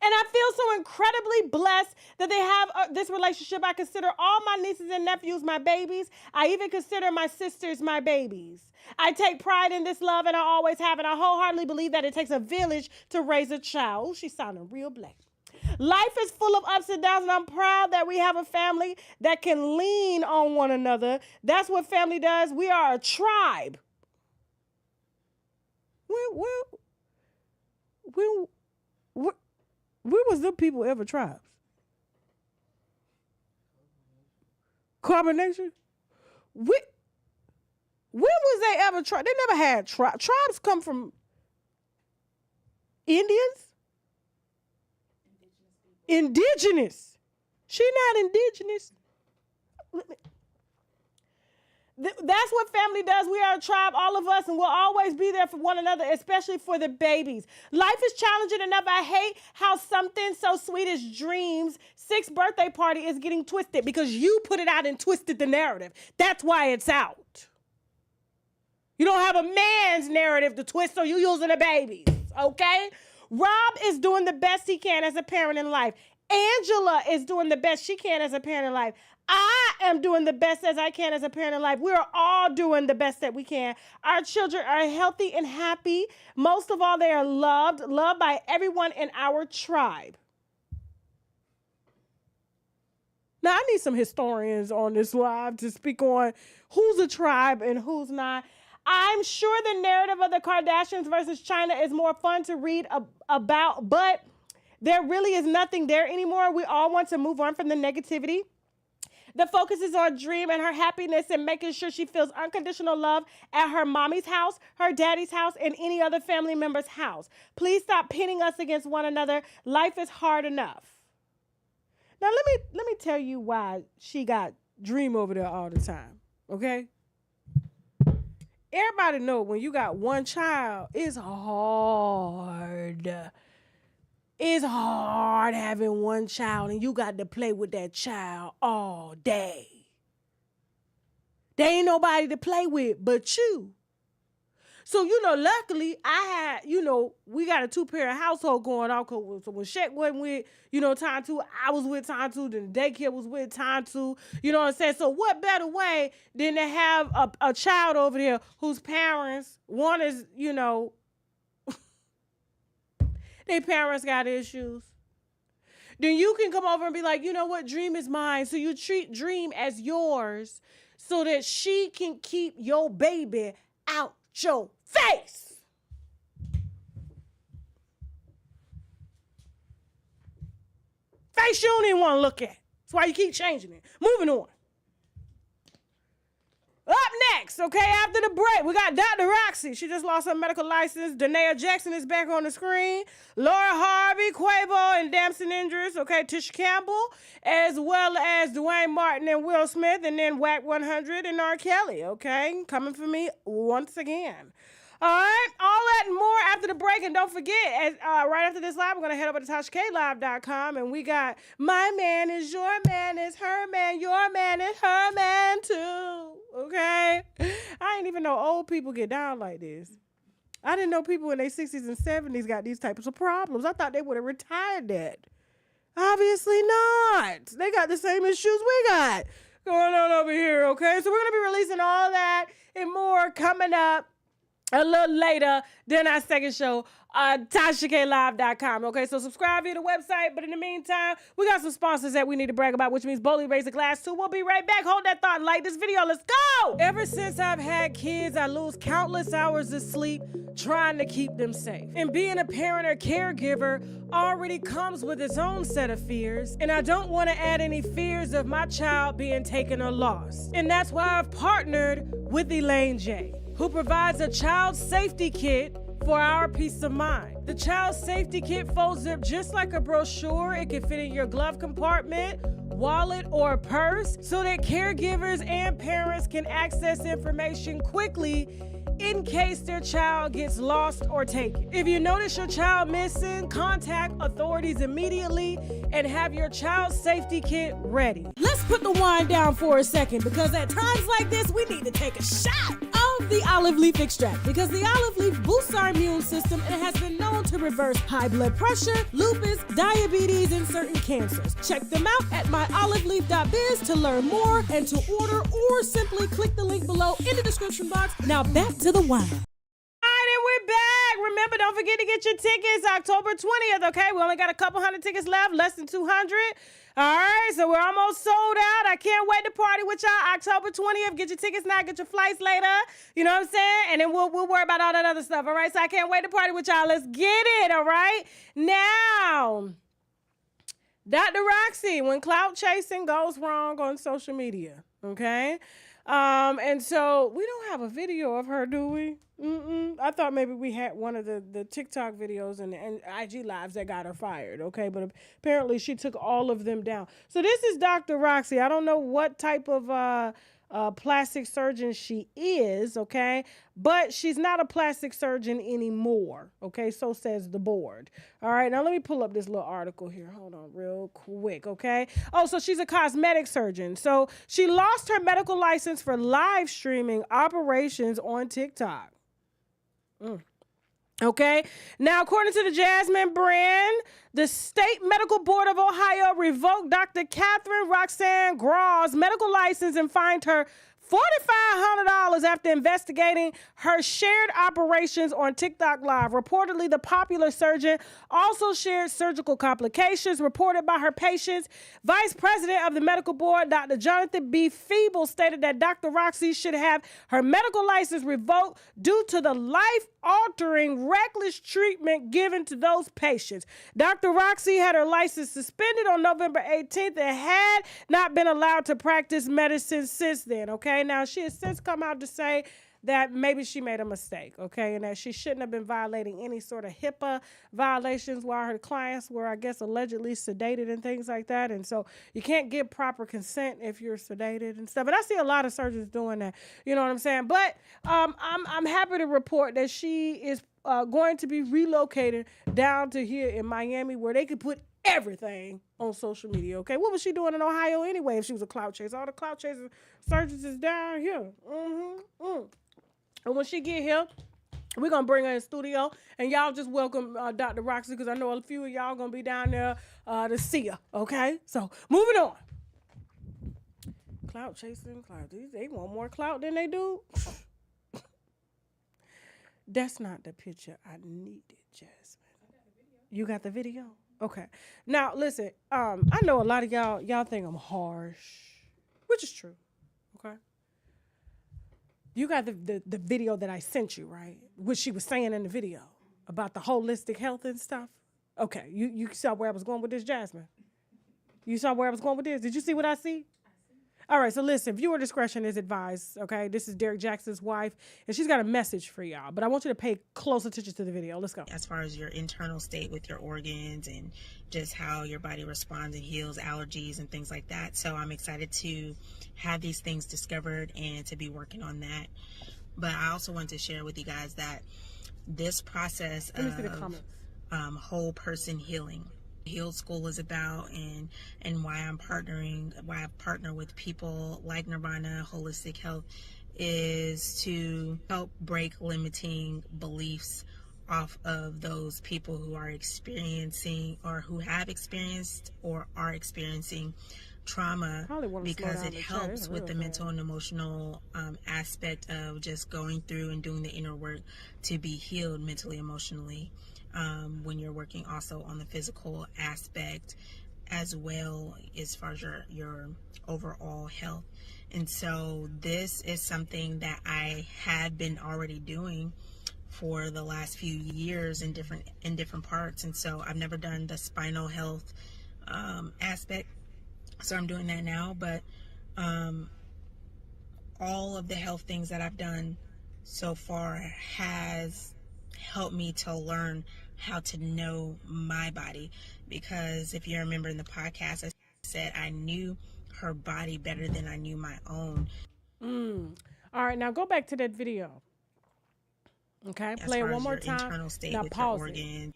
And I feel so incredibly blessed that they have this relationship. I consider all my nieces and nephews my babies. I even consider my sisters my babies. I take pride in this love, and I always have, and I wholeheartedly believe that it takes a village to raise a child. Oh, she's sounding real black. Life is full of ups and downs, and I'm proud that we have a family that can lean on one another. That's what family does. We are a tribe. Where was them people ever tribes? Carbonation? When was they ever tribes? They never had tribes. Tribes come from Indians? Indigenous. She not indigenous. That's what family does. We are a tribe, all of us, and we'll always be there for one another, especially for the babies. Life is challenging enough. I hate how something so sweet as Dream's 6th birthday party is getting twisted because you put it out and twisted the narrative. That's why it's out. You don't have a man's narrative to twist, so you're using a baby's, okay? Rob is doing the best he can as a parent in life. Angela is doing the best she can as a parent in life. I am doing the best as I can as a parent in life. We are all doing the best that we can. Our children are healthy and happy. Most of all, they are loved by everyone in our tribe. Now, I need some historians on this live to speak on who's a tribe and who's not. I'm sure the narrative of the Kardashians versus Chyna is more fun to read about, but there really is nothing there anymore. We all want to move on from the negativity. The focus is on Dream and her happiness and making sure she feels unconditional love at her mommy's house, her daddy's house, and any other family member's house. Please stop pitting us against one another. Life is hard enough. Now, let me tell you why she got Dream over there all the time, okay? Everybody know when you got one child, it's hard. It's hard having one child and you got to play with that child all day. There ain't nobody to play with but you. So, luckily I had, we got a 2-parent household going on. So when Shaq wasn't with, Time2, I was with Time2, then the daycare was with Time2. You know what I'm saying? So what better way than to have a child over there whose parents, one is, their parents got issues. Then you can come over and be like, you know what? Dream is mine. So you treat Dream as yours so that she can keep your baby out your face. Face you don't even want to look at. That's why you keep changing it. Moving on. Up next, okay, after the break, we got Dr. Roxy. She just lost her medical license. Danae Jackson is back on the screen. Laura Harvey, Quavo, and Damson injuries, okay, Tisha Campbell, as well as Duane Martin and Will Smith, and then Whack 100 and R.Kelly, okay, coming for me once again. All right, all that and more after the break. And don't forget, right after this live, we're going to head over to TashaKLive.com. And we got my man is your man is her man. Your man is her man too. Okay? I didn't even know old people get down like this. I didn't know people in their 60s and 70s got these types of problems. I thought they would have retired that. Obviously not. They got the same issues we got going on over here, okay? So we're going to be releasing all that and more coming up a little later than our second show, TashaKLive.com. Okay, so subscribe via the website. But in the meantime, we got some sponsors that we need to brag about, which means Boldly Raise a Glass 2. We'll be right back. Hold that thought and like this video. Let's go! Ever since I've had kids, I lose countless hours of sleep trying to keep them safe. And being a parent or caregiver already comes with its own set of fears. And I don't want to add any fears of my child being taken or lost. And that's why I've partnered with Elaine J, who provides a child safety kit for our peace of mind. The child safety kit folds up just like a brochure. It can fit in your glove compartment, wallet, or purse so that caregivers and parents can access information quickly in case their child gets lost or taken. If you notice your child missing, contact authorities immediately and have your child safety kit ready. Let's put the wine down for a second, because at times like this, we need to take a shot of the olive leaf extract, because the olive leaf boosts our immune system and has been known to reverse high blood pressure, lupus, diabetes, and certain cancers. Check them out at myoliveleaf.biz to learn more and to order, or simply click the link below in the description box. Now back to the wine. All right, and we're back. Remember, don't forget to get your tickets October 20th, okay? We only got a couple hundred tickets left, less than 200. All right, so we're almost sold out. I can't wait to party with y'all October 20th. Get your tickets now, get your flights later. You know what I'm saying? And then we'll worry about all that other stuff, all right? So I can't wait to party with y'all. Let's get it, all right? Now, Dr. Roxy, when clout chasing goes wrong on social media, okay? And so we don't have a video of her, do we? I thought maybe we had one of the TikTok videos and IG lives that got her fired, okay? But apparently she took all of them down. So this is Dr. Roxy. I don't know what type of plastic surgeon she is, okay? But she's not a plastic surgeon anymore, okay? So says the board. All right, now let me pull up this little article here. Hold on real quick, okay? Oh, so she's a cosmetic surgeon. So she lost her medical license for live streaming operations on TikTok. Okay, now according to the Jasmine brand, the State Medical Board of Ohio revoked Dr. Catherine Roxanne Graw's medical license and fined her $4,500 after investigating her shared operations on TikTok Live. Reportedly, the popular surgeon also shared surgical complications reported by her patients. Vice President of the Medical Board, Dr. Jonathan B. Feeble, stated that Dr. Roxy should have her medical license revoked due to the life-altering, reckless treatment given to those patients. Dr. Roxy had her license suspended on November 18th and had not been allowed to practice medicine since then, okay? Now, she has since come out to say that maybe she made a mistake, okay, and that she shouldn't have been violating any sort of HIPAA violations while her clients were, I guess, allegedly sedated and things like that. And so you can't get proper consent if you're sedated and stuff. And I see a lot of surgeons doing that, you know what I'm saying? But I'm happy to report that she is going to be relocating down to here in Miami where they could put everything on social media, okay? What was she doing in Ohio anyway if she was a clout chaser? All the clout chaser surgeons is down here. And when she get here, we're going to bring her in studio, and y'all just welcome Dr. Roxy, because I know a few of y'all going to be down there to see her, okay? So, moving on. Clout chasing, they want more clout than they do. That's not the picture I needed, Jasmine. You got the video? Okay. Now, listen, I know a lot of y'all think I'm harsh, which is true, okay? You got the video that I sent you, right? What she was saying in the video about the holistic health and stuff. Okay, you saw where I was going with this, Jasmine? You saw where I was going with this? Did you see what I see? All right, so listen, viewer discretion is advised, okay? This is Derek Jackson's wife, and she's got a message for y'all, but I want you to pay close attention to the video. Let's go. As far as your internal state with your organs and just how your body responds and heals allergies and things like that. So I'm excited to have these things discovered and to be working on that. But I also want to share with you guys that this process of whole person healing, Healed School is about, and why I partner with people like Nirvana Holistic Health, is to help break limiting beliefs off of those people who are experiencing or who have experienced or are experiencing trauma, because it helps with the mental and emotional aspect of just going through and doing the inner work to be healed mentally, emotionally. When you're working also on the physical aspect as well, as far as your overall health. And so this is something that I had been already doing for the last few years in different parts. And so I've never done the spinal health aspect, so I'm doing that now. But all of the health things that I've done so far has helped me to learn how to know my body, because if you remember in the podcast, I said I knew her body better than I knew my own. All right, now go back to that video. Okay, play it one more time. Internal state now with pause your it. organs.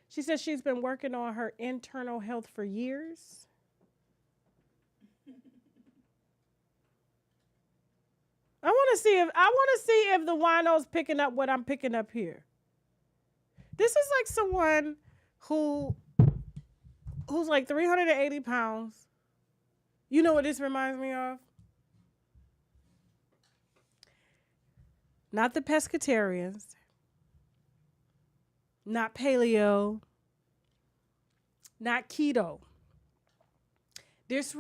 She says she's been working on her internal health for years. I want to see if the wino's picking up what I'm picking up here. This is like someone who's like 380 pounds. You know what this reminds me of? Not the pescatarians, not paleo, not keto. This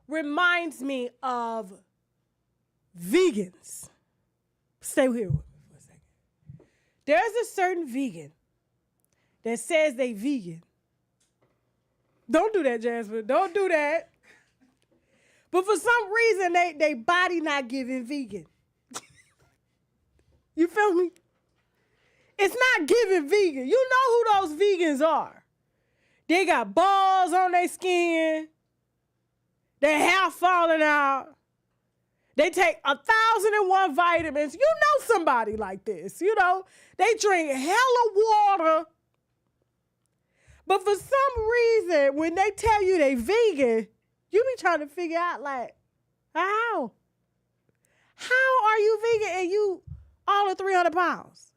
reminds me of vegans. Stay here with me for a second. There's a certain vegan that says they vegan. Don't do that, Jasmine. Don't do that. But for some reason, they body not giving vegan. You feel me? It's not giving vegan. You know who those vegans are. They got balls on their skin. Their hair falling out. They take 1,001 vitamins. You know somebody like this. You know, they drink hella water. But for some reason, when they tell you they vegan, you be trying to figure out, like, how? How are you vegan and you all of 300 pounds?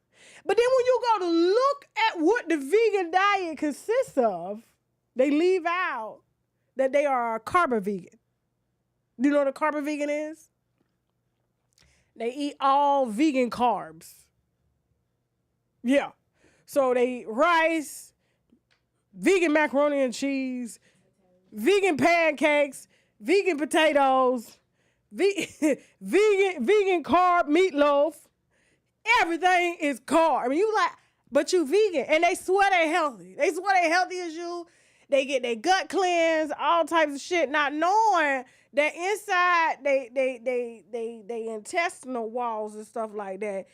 But then when you go to look at what the vegan diet consists of, they leave out that they are a carb vegan. Do you know what a carb vegan is? They eat all vegan carbs. Yeah. So they eat rice, vegan macaroni and cheese, vegan pancakes, vegan potatoes, vegan carb meatloaf. Everything is carb. I mean, you like, but you vegan. And they swear they healthy. They swear they healthy as you. They get their gut cleansed, all types of shit, not knowing that inside they intestinal walls and stuff like that.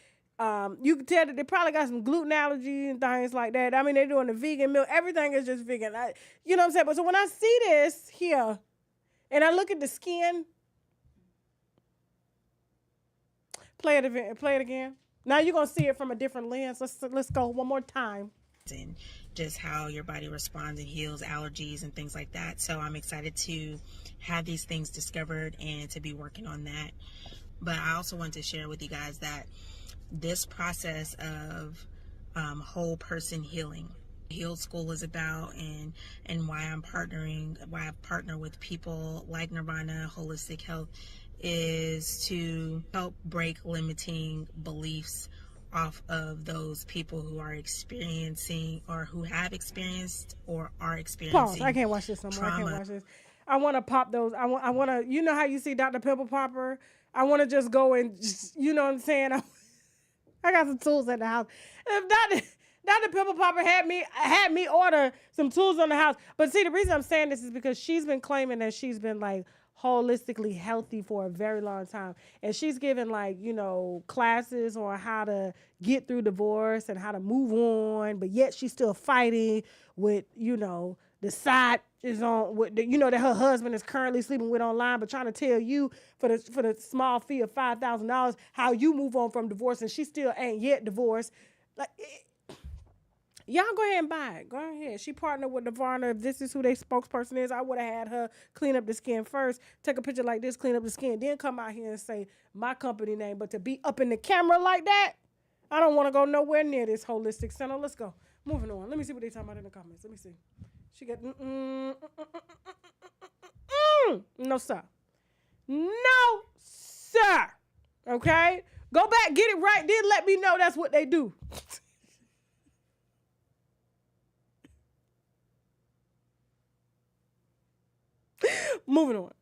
You can tell that they probably got some gluten allergy and things like that. I mean, they're doing the vegan meal. Everything is just vegan. You know what I'm saying? But so when I see this here, and I look at the skin, Play it again. Now you're gonna see it from a different lens. Let's go one more time. And just how your body responds and heals allergies and things like that. So I'm excited to have these things discovered and to be working on that. But I also want to share with you guys that this process of whole person healing, Healed School is about, and why I've partnered with people like Nirvana Holistic Health, is to help break limiting beliefs off of those people who are experiencing or who have experienced or are experiencing. Pause. I can't watch this no more. I can't watch this. I want to pop those. I want to, you know how you see Dr. Pimple Popper? I want to just go and just, you know what I'm saying? I got some tools at the house. If Dr. Pimple Popper had me order some tools on the house. But see, the reason I'm saying this is because she's been claiming that she's been like holistically healthy for a very long time. And she's given like, you know, classes on how to get through divorce and how to move on. But yet she's still fighting with, you know, the side is on, with the, you know, that her husband is currently sleeping with online, but trying to tell you for the small fee of $5,000 how you move on from divorce, and she still ain't yet divorced. Like, y'all go ahead and buy it. Go ahead. She partnered with Nirvana. If this is who their spokesperson is, I would have had her clean up the skin first, take a picture like this, clean up the skin, then come out here and say my company name. But to be up in the camera like that, I don't want to go nowhere near this holistic center. Let's go. Moving on. Let me see what they talking about in the comments. Let me see. She got no sir. No sir. Okay? Go back, get it right, then let me know that's what they do. Moving on.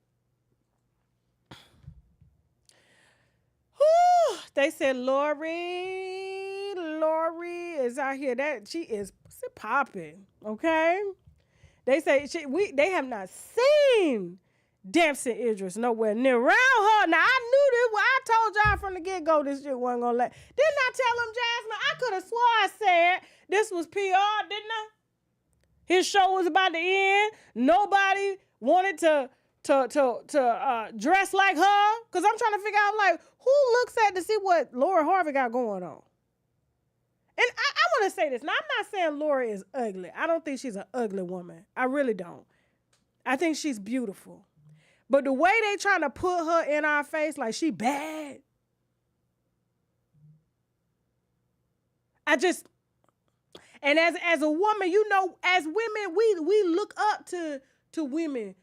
Whew, they said Lori is out here. That she is popping. Okay. They say they have not seen Damson Idris nowhere near around her. Now I knew this. Well, I told y'all from the get-go this shit wasn't gonna let. Didn't I tell him, Jasmine? I could have swore I said this was PR, didn't I? His show was about to end. Nobody wanted to dress like her. Cause I'm trying to figure out like who looks at to see what Laura Harvey got going on. And I want to say this. Now, I'm not saying Laura is ugly. I don't think she's an ugly woman. I really don't. I think she's beautiful. But the way they trying to put her in our face like she bad, and as a woman, you know, as women, we look up to women,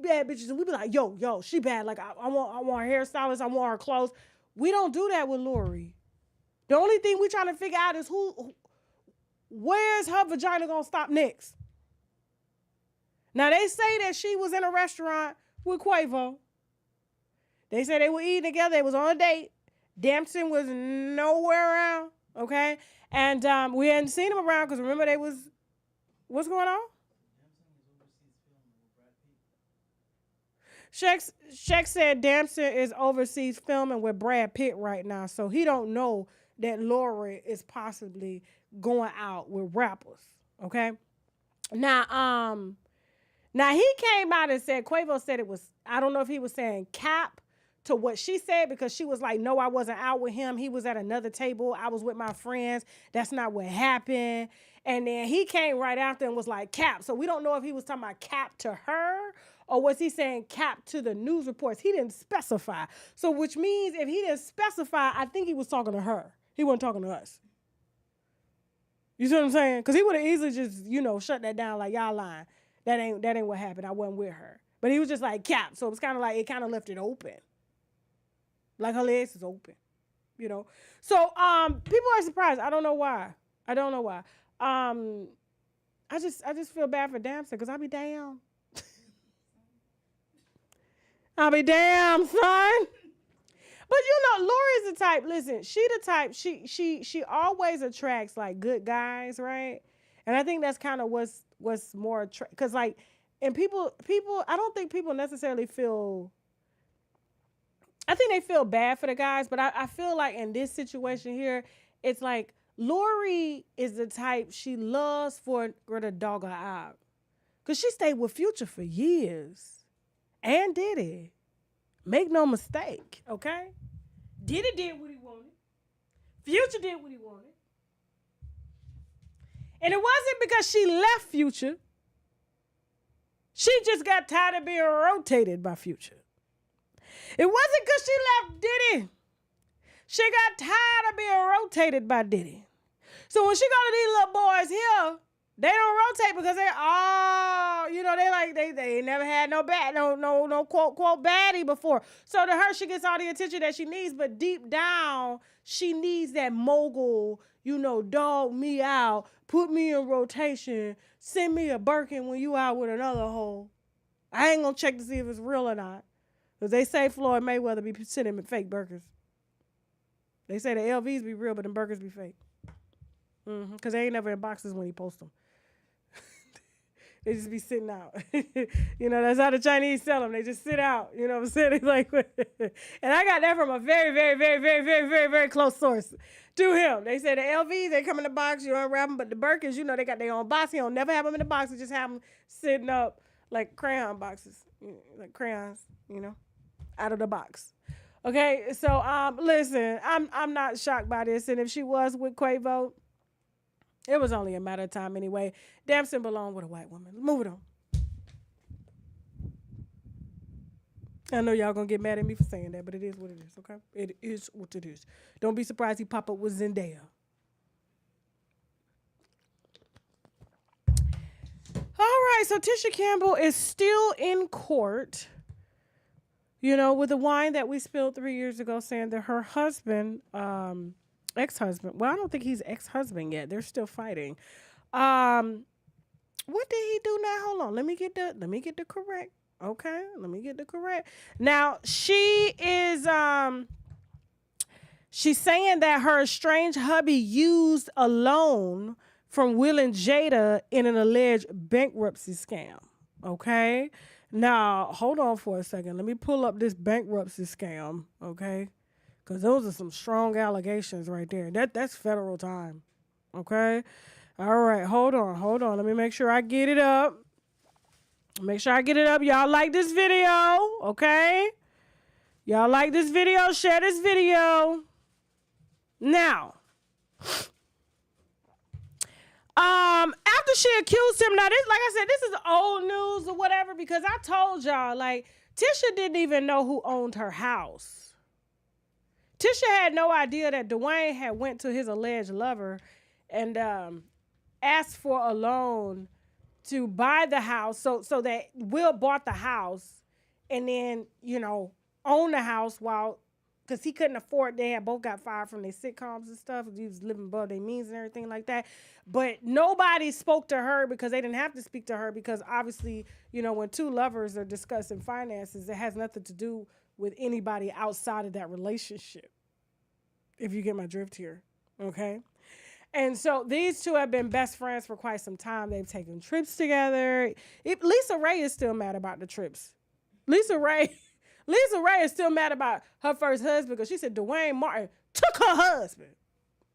bad bitches, and we be like, yo, she bad. Like, I want her hairstylist, I want her clothes. We don't do that with Lori. The only thing we trying to figure out is where's her vagina gonna stop next? Now, they say that she was in a restaurant with Quavo. They say they were eating together. They was on a date. Damson was nowhere around, okay? And we hadn't seen him around because remember they was, what's going on? Shaq said Damson is overseas filming with Brad Pitt right now, so he don't know that Lori is possibly going out with rappers, okay? Now he came out and said, Quavo said it was, I don't know if he was saying cap to what she said, because she was like, no, I wasn't out with him. He was at another table. I was with my friends. That's not what happened. And then he came right after and was like, cap. So we don't know if he was talking about cap to her or was he saying cap to the news reports. He didn't specify. So which means if he didn't specify, I think he was talking to her. He wasn't talking to us. You see what I'm saying? Because he would have easily just, you know, shut that down like, y'all lying. That ain't what happened. I wasn't with her. But he was just like, cap. So it was kind of like, it kind of left it open. Like her legs is open, you know? So people are surprised. I don't know why. I just feel bad for Damson because I'll be damn. I'll be damn, son. But you know, Lori's the type, listen, she the type, she always attracts like good guys, right? And I think that's kind of what's more, because like, and people, I don't think people necessarily feel, I think they feel bad for the guys, but I feel like in this situation here, it's like Lori is the type she loves for her to dog her out. Because she stayed with Future for years. And Diddy. Make no mistake, okay? Diddy did what he wanted. Future did what he wanted. And it wasn't because she left Future. She just got tired of being rotated by Future. It wasn't because she left Diddy. She got tired of being rotated by Diddy. So when she go to these little boys here, they don't rotate because they ain't never had no quote baddie before. So to her, she gets all the attention that she needs, but deep down, she needs that mogul, dog me out, put me in rotation, send me a Birkin when you out with another hoe. I ain't gonna check to see if it's real or not. Because they say Floyd Mayweather be sending him fake Birkins. They say the LVs be real, but them Birkins be fake. Because they ain't never in boxes when he posts them. They just be sitting out. That's how the Chinese sell them. They just sit out. You know what I'm saying? It's like, and I got that from a very, very, very, very, very, very, very close source to him. They say the LVs, they come in the box, you unwrap them, but the Birkins, they got their own box. He don't never have them in the box. He just have them sitting up like crayon boxes, like crayons, out of the box. Okay, so listen, I'm not shocked by this, and if she was with Quavo, it was only a matter of time anyway. Damson belonged with a white woman. Move it on. I know y'all gonna get mad at me for saying that, but it is what it is, okay? It is what it is. Don't be surprised he pop up with Zendaya. All right, so Tisha Campbell is still in court, with the wine that we spilled 3 years ago, saying that her husband, ex-husband, well, I don't think he's ex-husband yet. They're still fighting. What did he do now? Hold on. Let me get the correct. Okay, let me get the correct. Now, she is she's saying that her estranged hubby used a loan from Will and Jada in an alleged bankruptcy scam. Okay? Now, hold on for a second. Let me pull up this bankruptcy scam, okay? Because those are some strong allegations right there. That's federal time, okay? All right, hold on. Let me make sure I get it up. Y'all like this video, okay? Y'all like this video? Share this video. Now, after she accused him, now this, like I said, this is old news or whatever, because I told y'all, Tisha didn't even know who owned her house. Tisha had no idea that Duane had went to his alleged lover and asked for a loan to buy the house so that Will bought the house and then, own the house because he couldn't afford, they had both got fired from their sitcoms and stuff. He was living above their means and everything like that. But nobody spoke to her because they didn't have to speak to her because obviously, when two lovers are discussing finances, it has nothing to do with anybody outside of that relationship. If you get my drift here, okay? And so these two have been best friends for quite some time. They've taken trips together. Lisa Ray is still mad about the trips. Lisa Ray is still mad about her first husband because she said Duane Martin took her husband,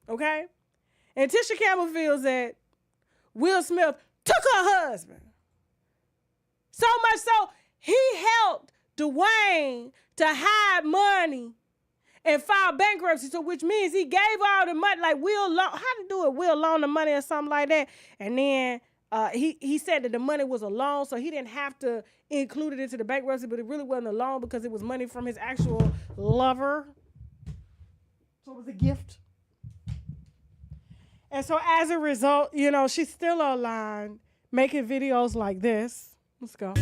okay? And Tisha Campbell feels that Will Smith took her husband. So much so, he helped Duane to hide money and file bankruptcy, so which means he gave all the money, like Will loan the money or something like that. And then he said that the money was a loan, so he didn't have to include it into the bankruptcy, but it really wasn't a loan because it was money from his actual lover. So it was a gift. And so as a result, she's still online making videos like this. Let's go.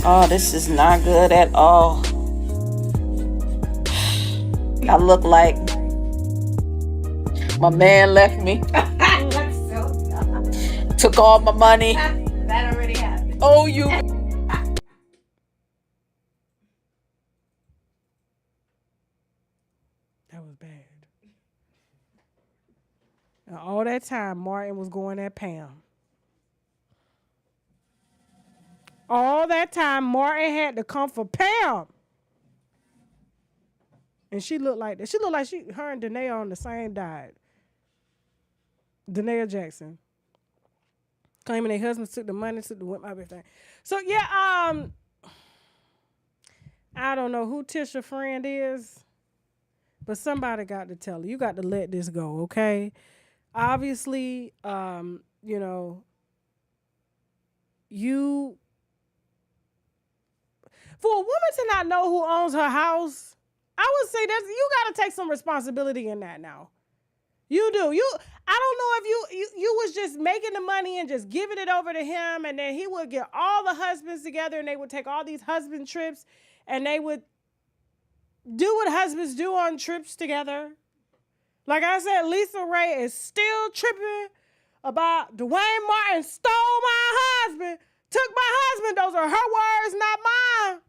Oh, this is not good at all. I look like my man left me. That's so dumb. Took all my money. That already happened. Oh, you. That was bad. Now, all that time, Martin was going at Pam. All that time, Martin had to come for Pam. And she looked like that. She looked like her and Danae on the same diet. Danae Jackson. Claiming their husbands took the money, took the whip, everything. So, yeah, I don't know who Tisha's friend is, But somebody got to tell her. You got to let this go, okay? Obviously, you know, for a woman to not know who owns her house, I would say you got to take some responsibility in that now. You do. I don't know if you was just making the money and just giving it over to him, and then he would get all the husbands together and they would take all these husband trips and they would do what husbands do on trips together. Like I said, Lisa Ray is still tripping about Duane Martin stole my husband, took my husband. Those are her words, not mine.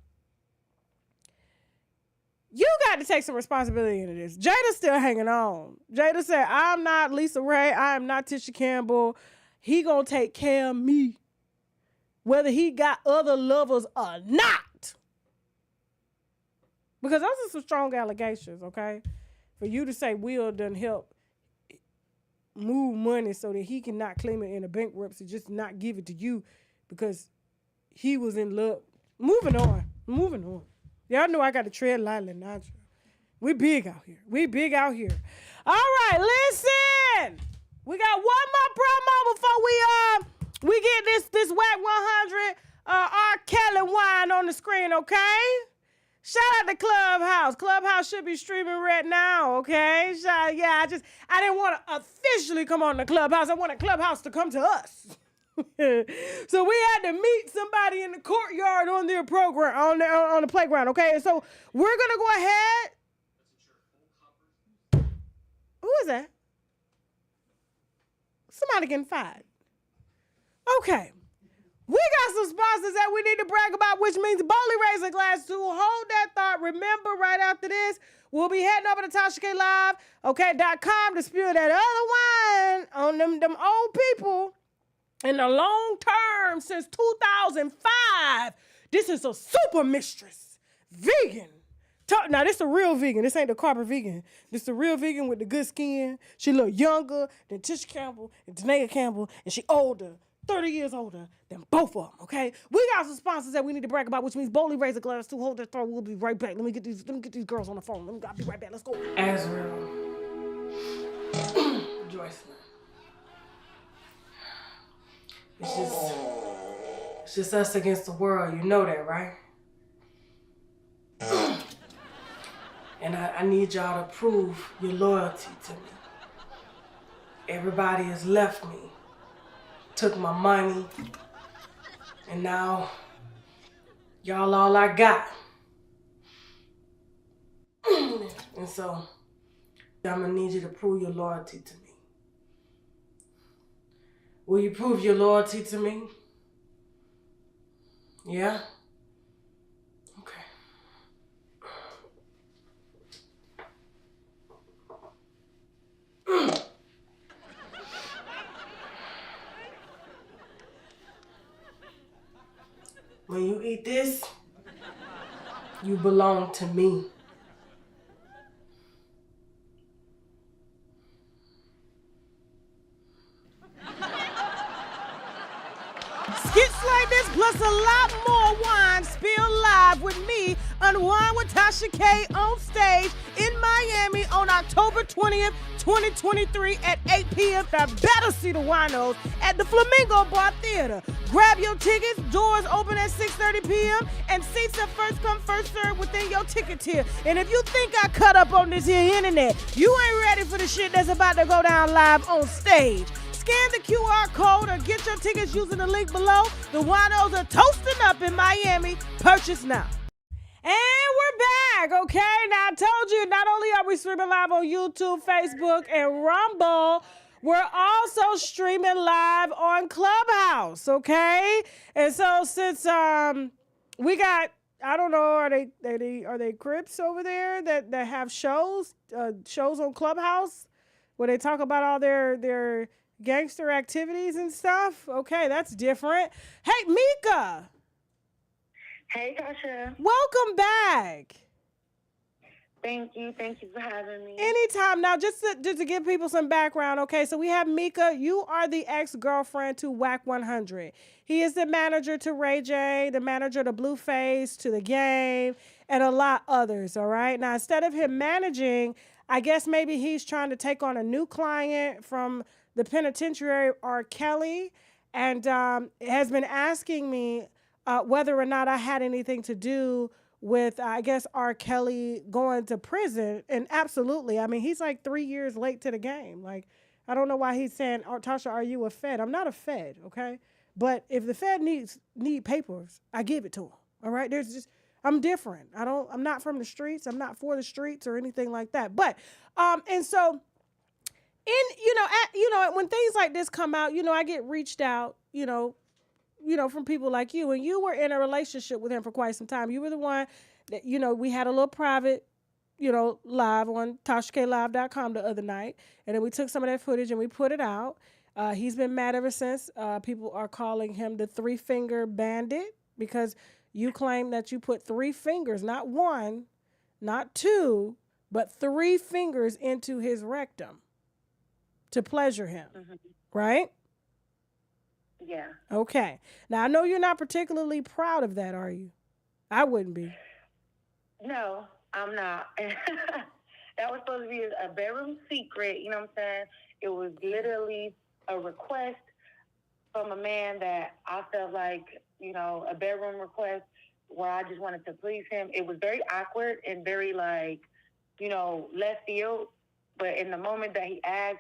You got to take some responsibility into this. Jada's still hanging on. Jada said, I'm not Lisa Ray. I am not Tisha Campbell. He gonna take care of me, whether he got other lovers or not. Because those are some strong allegations, okay? For you to say Will done help move money so that he cannot claim it in a bankruptcy, just not give it to you because he was in love. Moving on. Y'all know I got to tread lightly, not you. We big out here. All right, listen. We got one more promo before we get this WAC 100 R.Kelly wine on the screen, okay? Shout out to Clubhouse. Clubhouse should be streaming right now, okay? I didn't want to officially come on the Clubhouse. I wanted Clubhouse to come to us. So we had to meet somebody in the courtyard on their program, on the playground, okay? And so we're going to go ahead. Who is that? Somebody getting fired. Okay. We got some sponsors that we need to brag about, which means boldly raise a glass to. Hold that thought. Remember, right after this, we'll be heading over to TashaK .com to spew that other wine on them old people in the long term since 2005. This is a super mistress. Vegan. Now, this is a real vegan. This ain't the carpet vegan. This is a real vegan with the good skin. She a little younger than Tisha Campbell and Tisha Campbell, and she older, 30 years older than both of them, okay? We got some sponsors that we need to brag about, which means boldly raise a glass to. Hold that thought. We'll be right back. Let me get these girls on the phone. I'll be right back. Let's go. Azrael. Joyce. It's just us against the world. You know that, right? And I need y'all to prove your loyalty to me. Everybody has left me, took my money, and now y'all all I got. And so I'm gonna need you to prove your loyalty to me. Will you prove your loyalty to me? Yeah? Okay. When you eat this, you belong to me. Skits like this plus a lot more wine spilled live with me on Wine with Tasha K on stage in Miami on October 20th, 2023 at 8 p.m. I better see the winos at the Flamingo Bar Theater. Grab your tickets. Doors open at 6:30 p.m. and seats are first come, first served within your ticket tier. And if you think I cut up on this here internet, you ain't ready for the shit that's about to go down live on stage. Scan the QR code or get your tickets using the link below. The winos are toasting up in Miami. Purchase now. And we're back, okay? Now, I told you, not only are we streaming live on YouTube, Facebook, and Rumble, we're also streaming live on Clubhouse, okay? And so since we got, I don't know, are they Crips over there that have shows on Clubhouse where they talk about all their gangster activities and stuff? Okay, that's different. Hey, Mika. Hey, Tasha. Welcome back. Thank you. Thank you for having me. Anytime. Now, just to give people some background, okay, so we have Mika. You are the ex-girlfriend to WAC 100. He is the manager to Ray J, the manager to Blueface, to The Game, and a lot others, all right? Now, instead of him managing, I guess maybe he's trying to take on a new client from the penitentiary, R.Kelly, and has been asking me whether or not I had anything to do with, I guess, R.Kelly going to prison. And absolutely. I mean, he's like 3 years late to the game. Like, I don't know why he's saying, oh, Tasha, are you a Fed? I'm not a Fed, okay? But if the Fed need papers, I give it to him, all right? I'm different. I'm not from the streets. I'm not for the streets or anything like that. But, and so, when things like this come out, I get reached out, from people like you, and you were in a relationship with him for quite some time. You were the one that, we had a little private, live on TashaKLive.com the other night, and then we took some of that footage and we put it out. He's been mad ever since. People are calling him the 3-finger bandit because you claim that you put 3 fingers, not 1, not 2, but 3 fingers into his rectum to pleasure him, right? Yeah. Okay. Now, I know you're not particularly proud of that, are you? I wouldn't be. No, I'm not. That was supposed to be a bedroom secret, you know what I'm saying? It was literally a request from a man that I felt like, a bedroom request where I just wanted to please him. It was very awkward and very left field. But in the moment that he asked,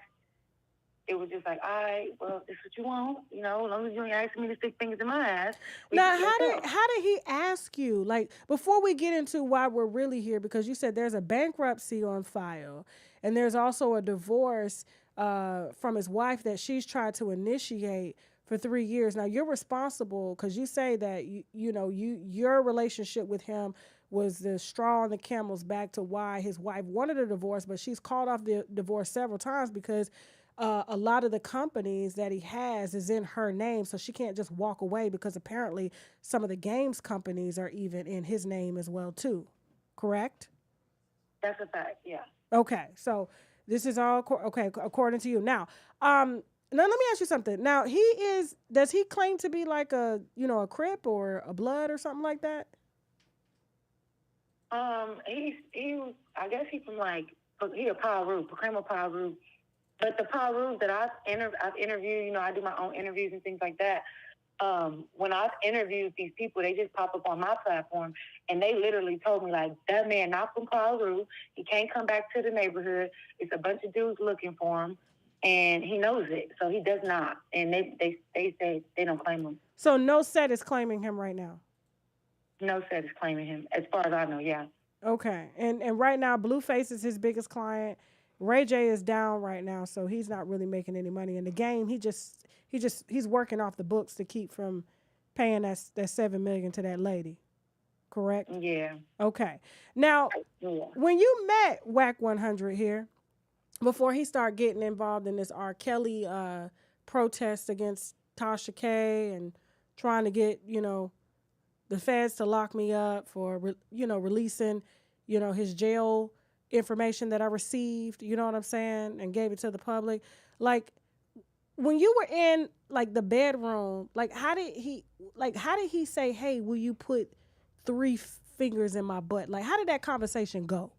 it was just like, all right, well, this is what you want, as long as you ain't asking me to stick fingers in my ass. Now, how did he ask you? Like, before we get into why we're really here, because you said there's a bankruptcy on file, and there's also a divorce from his wife that she's tried to initiate for 3 years. Now, you're responsible because you say that your relationship with him was the straw on the camel's back to why his wife wanted a divorce, but she's called off the divorce several times because a lot of the companies that he has is in her name, so she can't just walk away because apparently some of the games companies are even in his name as well too. Correct? That's a fact, yeah. Okay, so this is all okay according to you. Now let me ask you something. Now, does he claim to be like a Crip or a Blood or something like that? I guess he's from he a Power Group, Proclaim a Power Group. But the Power Group that I've interviewed, I do my own interviews and things like that. When I've interviewed these people, they just pop up on my platform, and they literally told me, like, that man not from Power Group. He can't come back to the neighborhood. It's a bunch of dudes looking for him, and he knows it, so he does not. And they say they don't claim him. So no set is claiming him right now? No set is claiming him, as far as I know, yeah. Okay, and right now, Blueface is his biggest client. Ray J is down right now, so he's not really making any money in the game. He's working off the books to keep from paying that $7 million to that lady. Correct? Yeah. Okay. Now, when you met Whack 100 here, before he started getting involved in this R.Kelly protest against Tasha K and trying to get the feds to lock me up for releasing his jail information that I received, you know what I'm saying, and gave it to the public. Like, when you were in the bedroom, how did he say, hey, will you put 3 fingers in my butt? Like, how did that conversation go?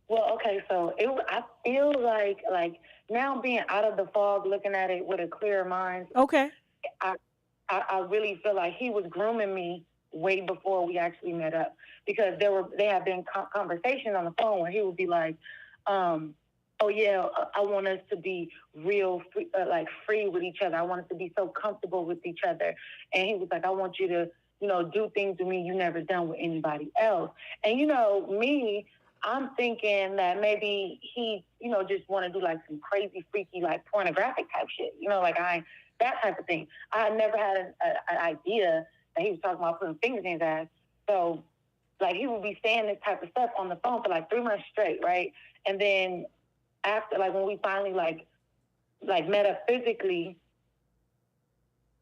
Well, okay, so I feel like now being out of the fog, looking at it with a clearer mind. Okay. I really feel like he was grooming me way before we actually met up, because they have been conversations on the phone where he would be like, oh yeah, I want us to be real free with each other. I want us to be so comfortable with each other. And he was like, I want you to, do things with me you never done with anybody else. And me, I'm thinking that maybe he, just want to do some crazy, freaky, pornographic type shit. That type of thing. I never had an idea that he was talking about putting fingers in his ass. So, he would be saying this type of stuff on the phone for 3 months straight, right? And then after, when we finally, met up physically,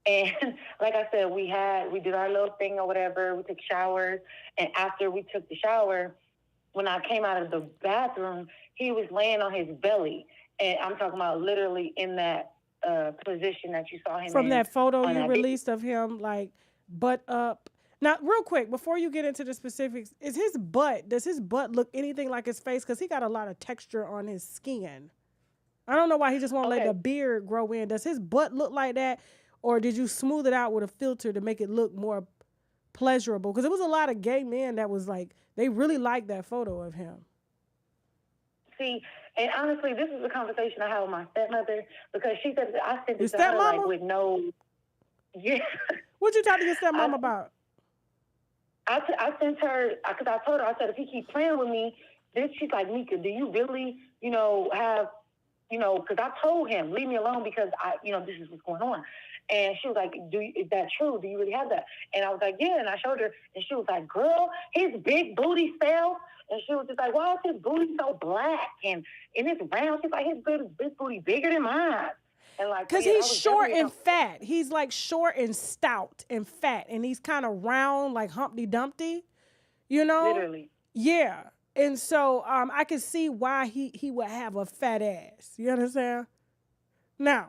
and like I said, we did our little thing or whatever. We took showers. And after we took the shower, when I came out of the bathroom, he was laying on his belly. And I'm talking about literally in that position that you saw him from in. That photo you released of him, butt up. Now, real quick, before you get into the specifics, does his butt look anything like his face? Because he got a lot of texture on his skin. I don't know why he just won't let the beard grow in. Does his butt look like that? Or did you smooth it out with a filter to make it look more pleasurable? Because there was a lot of gay men that was like, they really liked that photo of him. See, and honestly, this is a conversation I had with my stepmother, because she said that I sent it to her stepmama? like with no... Yeah. What'd you talk to your stepmom about? I sent her, because I told her, I said, if he keep playing with me, she's like, Mika, do you really, have, because I told him, leave me alone because this is what's going on. And she was like, is that true? Do you really have that? And I was like, yeah. And I showed her, and she was like, girl, his big booty fell. And she was just like, why is his booty so black? And it's round. She's like, his big booty bigger than mine. Because he's short and fat. He's like short and stout and fat. And he's kind of round like Humpty Dumpty, Literally. Yeah. And so I can see why he would have a fat ass. You understand? Now,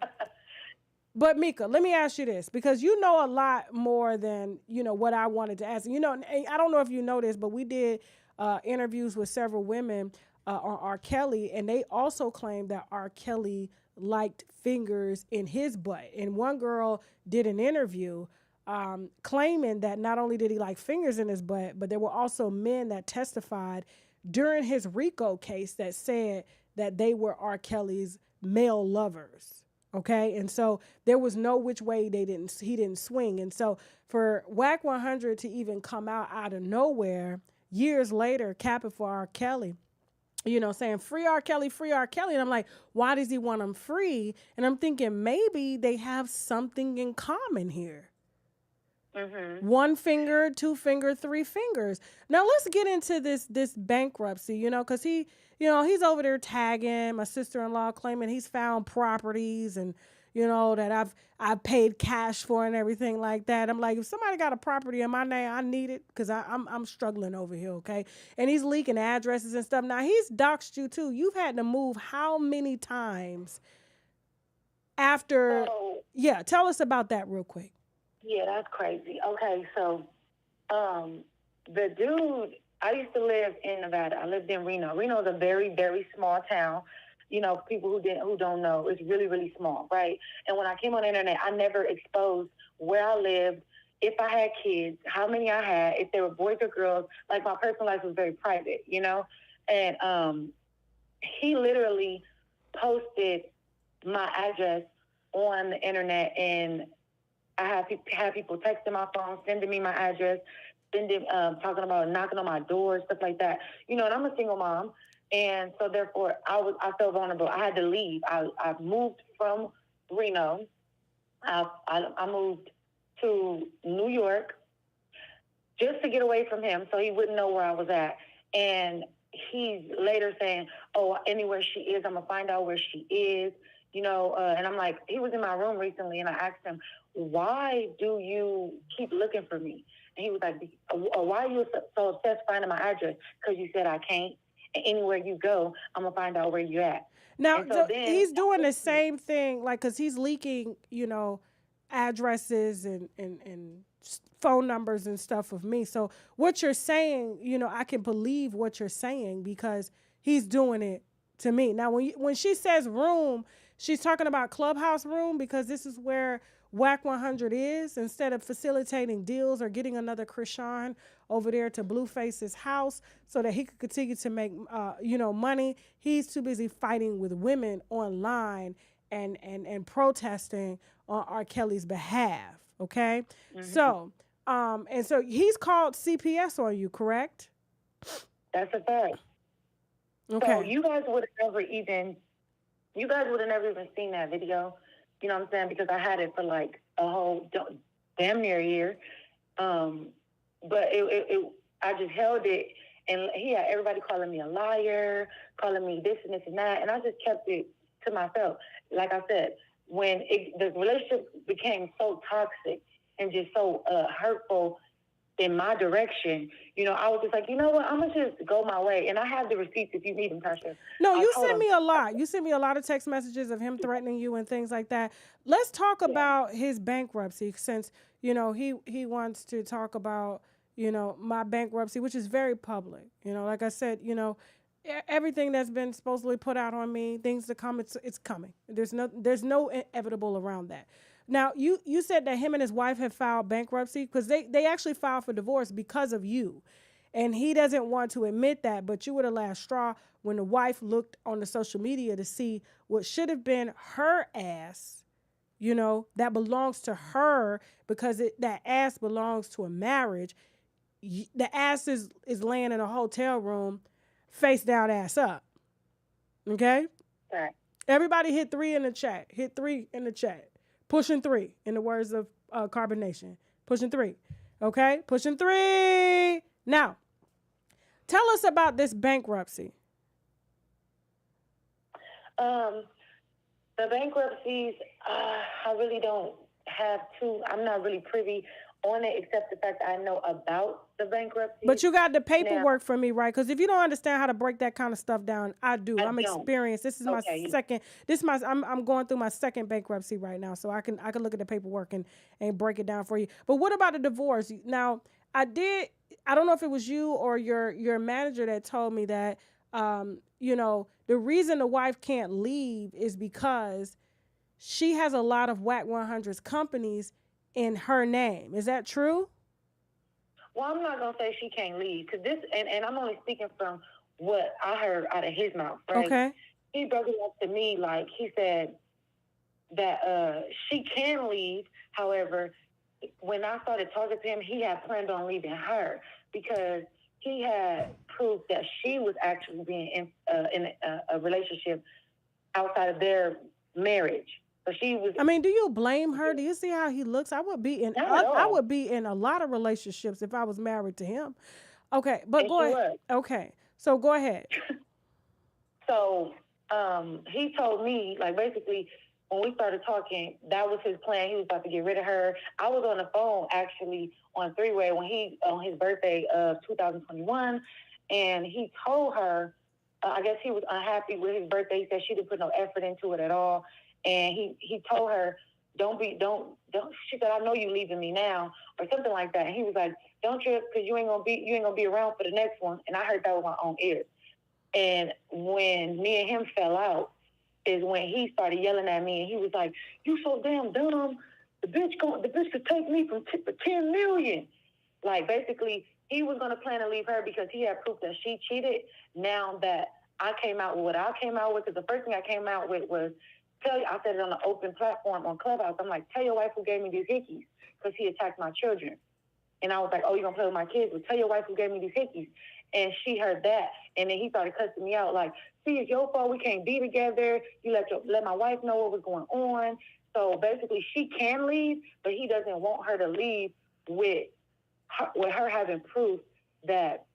but Mika, let me ask you this, because you know a lot more than, what I wanted to ask. I don't know if you know this, but we did interviews with several women on R.Kelly, and they also claimed that R.Kelly liked fingers in his butt. And one girl did an interview claiming that not only did he like fingers in his butt, but there were also men that testified during his RICO case that said that they were R. Kelly's male lovers. Okay. And so there was no which way he didn't swing. And so for Whack 100 to even come out of nowhere years later, capping for R. Kelly, saying free R. Kelly, free R. Kelly. And I'm like, why does he want him free? And I'm thinking maybe they have something in common here. Mm-hmm. 1 finger, 2 finger, 3 fingers. Now let's get into this bankruptcy, because he's over there tagging my sister-in-law, claiming he's found properties and, that I've paid cash for and everything like that. I'm like, if somebody got a property in my name, I need it because I'm struggling over here, okay? And he's leaking addresses and stuff. Now, he's doxed you, too. You've had to move how many times after? Yeah, tell us about that real quick. Yeah, that's crazy. Okay, so the dude, I used to live in Nevada. I lived in Reno. Reno is a very, very small town. People who don't know, it's really, really small, right? And when I came on the internet, I never exposed where I lived, if I had kids, how many I had, if they were boys or girls. Like, my personal life was very private, And he literally posted my address on the internet, and I have people texting my phone, sending me my address, talking about knocking on my door, stuff like that. And I'm a single mom. And so therefore I felt vulnerable. I had to leave. I moved from Reno. I moved to New York just to get away from him so he wouldn't know where I was at. And he's later saying, oh, anywhere she is, I'm going to find out where she is. And I'm like, he was in my room recently, and I asked him, why do you keep looking for me? And he was like, why are you so obsessed finding my address? Because you said I can't. And anywhere you go, I'm going to find out where you're at. Now, so he's doing the same thing, like, because he's leaking, addresses and phone numbers and stuff of me. So what you're saying, I can believe what you're saying because he's doing it to me. Now, when she says room, she's talking about Clubhouse room because this is where Whack 100 is. Instead of facilitating deals or getting another Krishan over there to Blueface's house so that he could continue to make, money, he's too busy fighting with women online and protesting on R. Kelly's behalf. Okay, mm-hmm. So so he's called CPS on you, correct? That's a fact. Okay. So you guys would have never even seen that video. You know what I'm saying? Because I had it for like a whole damn near year. But I just held it, and he had everybody calling me a liar, calling me this and this and that, and I just kept it to myself. Like I said, when the relationship became so toxic and just so hurtful, in my direction, you know, I was just like, you know what, I'm going to just go my way. And I have the receipts if you need them, Tasha. No, I you told sent him, me a lot. You sent me a lot of text messages of him threatening you and things like that. Let's talk about his bankruptcy, since, you know, he wants to talk about, you know, my bankruptcy, which is very public. You know, like I said, you know, everything that's been supposedly put out on me, things to come, it's coming. There's no inevitable around that. Now, you said that him and his wife have filed bankruptcy because they actually filed for divorce because of you. And he doesn't want to admit that, but you were the last straw when the wife looked on the social media to see what should have been her ass, you know, that belongs to her because that ass belongs to a marriage. The ass is laying in a hotel room, face down, ass up. Okay? right. Everybody hit 3 in the chat. Hit 3 in the chat. Pushing 3, in the words of Carbonation. Pushing 3. Okay? Pushing 3. Now, tell us about this bankruptcy. The bankruptcies, I really don't have I'm not really privy on it, except the fact that I know about the bankruptcy. But you got the paperwork for me, right? Because if you don't understand how to break that kind of stuff down, I do. I'm don't. experienced. This is my second. I'm going through my second bankruptcy right now, so I can look at the paperwork and break it down for you. But what about the divorce? Now, I don't know if it was you or your manager that told me that you know, the reason the wife can't leave is because she has a lot of WAC 100s companies in her name. Is that true? Well, I'm not going to say she can't leave, because this, and I'm only speaking from what I heard out of his mouth, right? Okay. He broke it up to me like he said that she can leave. However, when I started talking to him, he had planned on leaving her because he had proof that she was actually being in a relationship outside of their marriage. So she was. I mean, do you blame her? Do you see how he looks? I would be in a lot of relationships if I was married to him. Okay, but go ahead. Okay, so go ahead. So he told me, like, basically, when we started talking, that was his plan. He was about to get rid of her. I was on the phone, actually, on three-way on his birthday of 2021, and he told her, I guess he was unhappy with his birthday. He said she didn't put no effort into it at all. And he told her, don't, she said, I know you leaving me now, or something like that. And he was like, don't trip, because you ain't gonna be around for the next one. And I heard that with my own ears. And when me and him fell out is when he started yelling at me, and he was like, you so damn dumb. The bitch could take me for 10 million. Like, basically, he was gonna plan to leave her because he had proof that she cheated. Now that I came out with what I came out with, because the first thing I came out with was, I said it on an open platform on Clubhouse. I'm like, tell your wife who gave me these hickeys, because he attacked my children. And I was like, oh, you gonna play with my kids? Well, tell your wife who gave me these hickeys. And she heard that, and then he started cussing me out like, see, it's your fault. We can't be together. You let my wife know what was going on. So basically, she can leave, but he doesn't want her to leave with her having proof that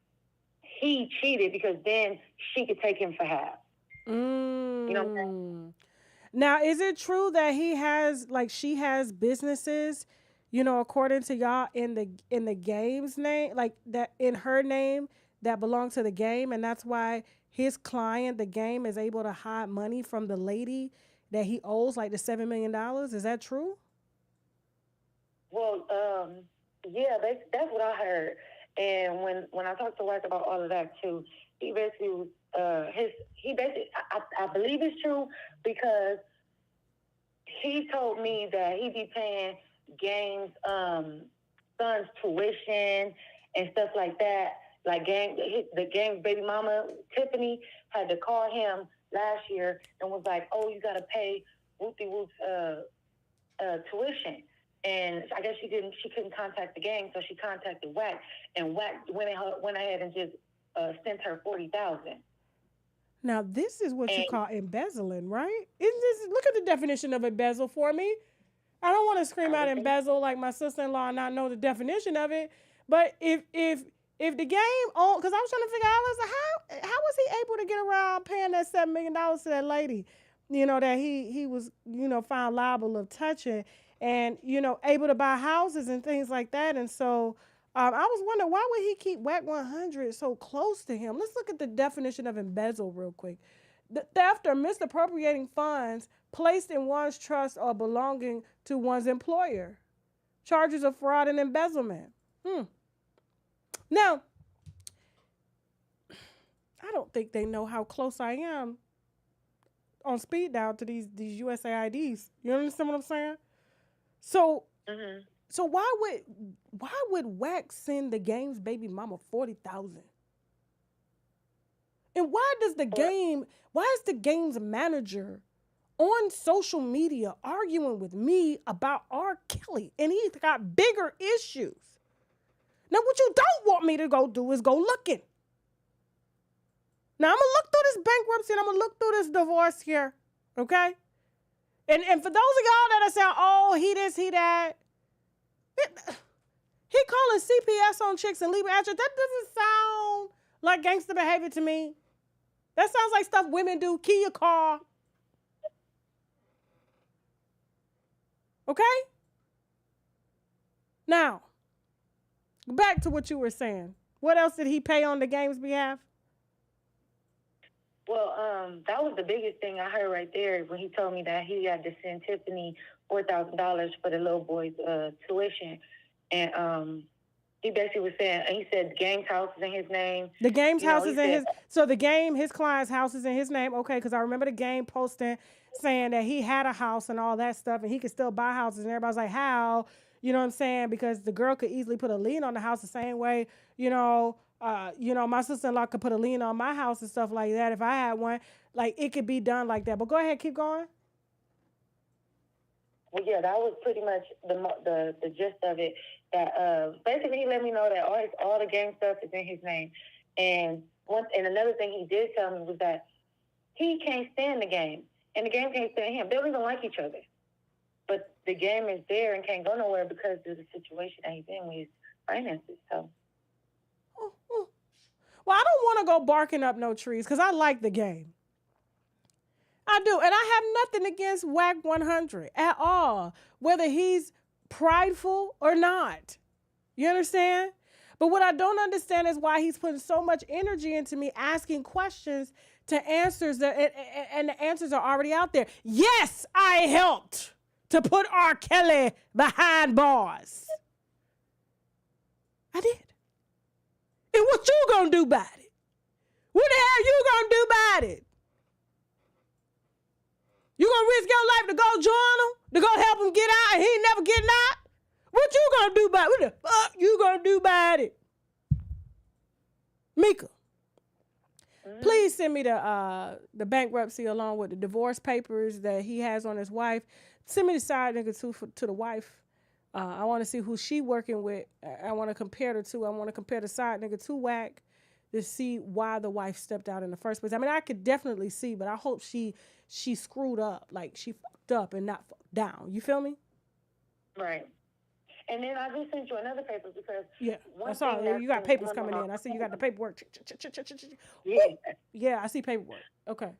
he cheated, because then she could take him for half. You know what I'm saying? Now, is it true that she has businesses, you know, according to y'all, in the game's name, like that in her name that belong to the game, and that's why his client, the game, is able to hide money from the lady that he owes, like the $7 million? Is that true? Well, yeah, that's what I heard. And when I talked to Wax about all of that too, he basically was, I believe it's true, because he told me that he be paying Game's son's tuition and stuff like that. Like the Game's baby mama, Tiffany, had to call him last year and was like, oh, you got to pay Whoopty Whoop's tuition. And I guess she couldn't contact the gang, so she contacted Wax, and Wax went ahead and just sent her $40,000. Now, this is what you call embezzling, right? Look at the definition of embezzle for me. I don't want to scream out embezzle like my sister-in-law and not know the definition of it. But if the game owned, because I was trying to figure out, how was he able to get around paying that $7 million to that lady, you know, that he was, you know, found liable of touching, and, you know, able to buy houses and things like that. And so I was wondering, why would he keep WAC 100 so close to him? Let's look at the definition of embezzle real quick. The theft or misappropriating funds placed in one's trust or belonging to one's employer. Charges of fraud and embezzlement. Now, I don't think they know how close I am on speed dial to these USAIDs. You understand what I'm saying? So, so why would WAC send the game's baby mama $40,000? And why is the game's manager on social media arguing with me about R.Kelly? And he's got bigger issues. Now, what you don't want me to go do is go looking. Now, I'm going to look through this bankruptcy and I'm going to look through this divorce here, okay? And for those of y'all that are saying, oh, he this, he that, he calling CPS on chicks and leaving after. That doesn't sound like gangster behavior to me. That sounds like stuff women do. Key your car. Okay? Now, back to what you were saying. What else did he pay on the game's behalf? Well, that was the biggest thing I heard right there when he told me that he had to send Tiffany $4,000 for the little boy's tuition. And he basically was saying, he said the game's house is in his name. The game's house is in his, so the game, his client's house is in his name. Okay, because I remember the game posting saying that he had a house and all that stuff and he could still buy houses. And everybody's like, how? You know what I'm saying? Because the girl could easily put a lien on the house the same way, my sister-in-law could put a lien on my house and stuff like that if I had one. Like, it could be done like that. But go ahead, keep going. Well, yeah, that was pretty much the gist of it. That basically he let me know that all the game stuff is in his name. And another thing he did tell me was that he can't stand the game, and the game can't stand him. They don't even like each other. But the game is there and can't go nowhere because of the situation that he's in with his finances. So. Well, I don't want to go barking up no trees because I like the game. I do. And I have nothing against WAC 100 at all, whether he's prideful or not. You understand? But what I don't understand is why he's putting so much energy into me asking questions to answers and the answers are already out there. Yes, I helped to put R.Kelly behind bars. I did. And what you gonna do about it? What the hell you gonna do about it? You gonna risk your life to go join him? To go help him get out and he ain't never getting out? What you gonna do about it? What the fuck you gonna do about it? Mika, please send me the bankruptcy along with the divorce papers that he has on his wife. Send me the side nigga to the wife. I want to see who she working with. I want to compare the two. I want to compare the side nigga to WAC to see why the wife stepped out in the first place. I mean, I could definitely see, but I hope she screwed up, like she fucked up and not fucked down. You feel me? Right. And then I just sent you another paper because I saw you got papers coming in. I see you got the paperwork. Yeah, I see paperwork. Okay.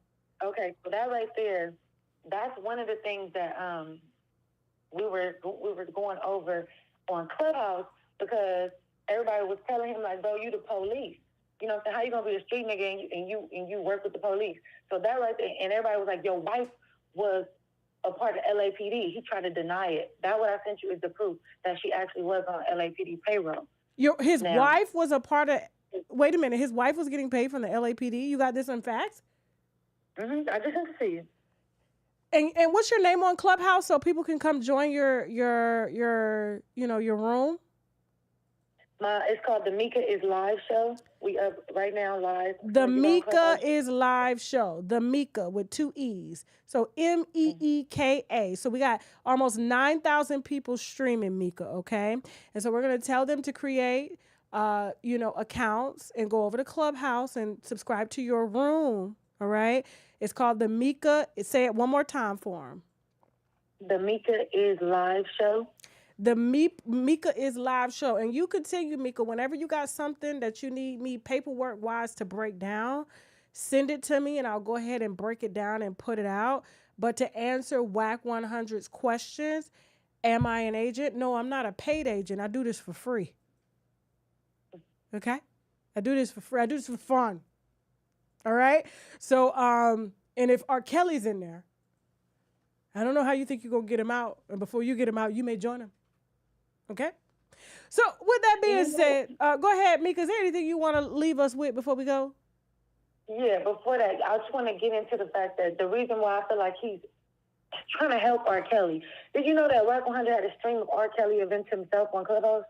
Okay, so that right there, that's one of the things that we were going over on Clubhouse because everybody was telling him like, bro, you the police. You know what I'm saying? How you gonna be a street nigga and you work with the police? So that right there, and everybody was like, your wife was a part of LAPD. He tried to deny it. That what I sent you is the proof that she actually was on LAPD payroll. His wife was a part of. Wait a minute, his wife was getting paid from the LAPD. You got this in facts? I just sent it to you. And what's your name on Clubhouse so people can come join your room? It's called the Mika is Live Show. We up right now live. The Mika is Live Show. The Mika with 2 E's. So MEEKA. So we got almost 9,000 people streaming Mika, okay? And so we're going to tell them to create, accounts and go over to Clubhouse and subscribe to your room, all right? It's called the Mika. Say it one more time for them. The Mika is Live Show. The Mika is Live Show. And you continue, Mika, whenever you got something that you need me paperwork-wise to break down, send it to me and I'll go ahead and break it down and put it out. But to answer WAC 100's questions, am I an agent? No, I'm not a paid agent. I do this for free. Okay? I do this for free. I do this for fun. All right? So, and if R.Kelly's in there, I don't know how you think you're going to get him out. And before you get him out, you may join him. Okay? So, with that being said, go ahead, Mika. Is there anything you want to leave us with before we go? Yeah, before that, I just want to get into the fact that the reason why I feel like he's trying to help R. Kelly. Did you know that Rock 100 had a stream of R. Kelly events himself on Clubhouse?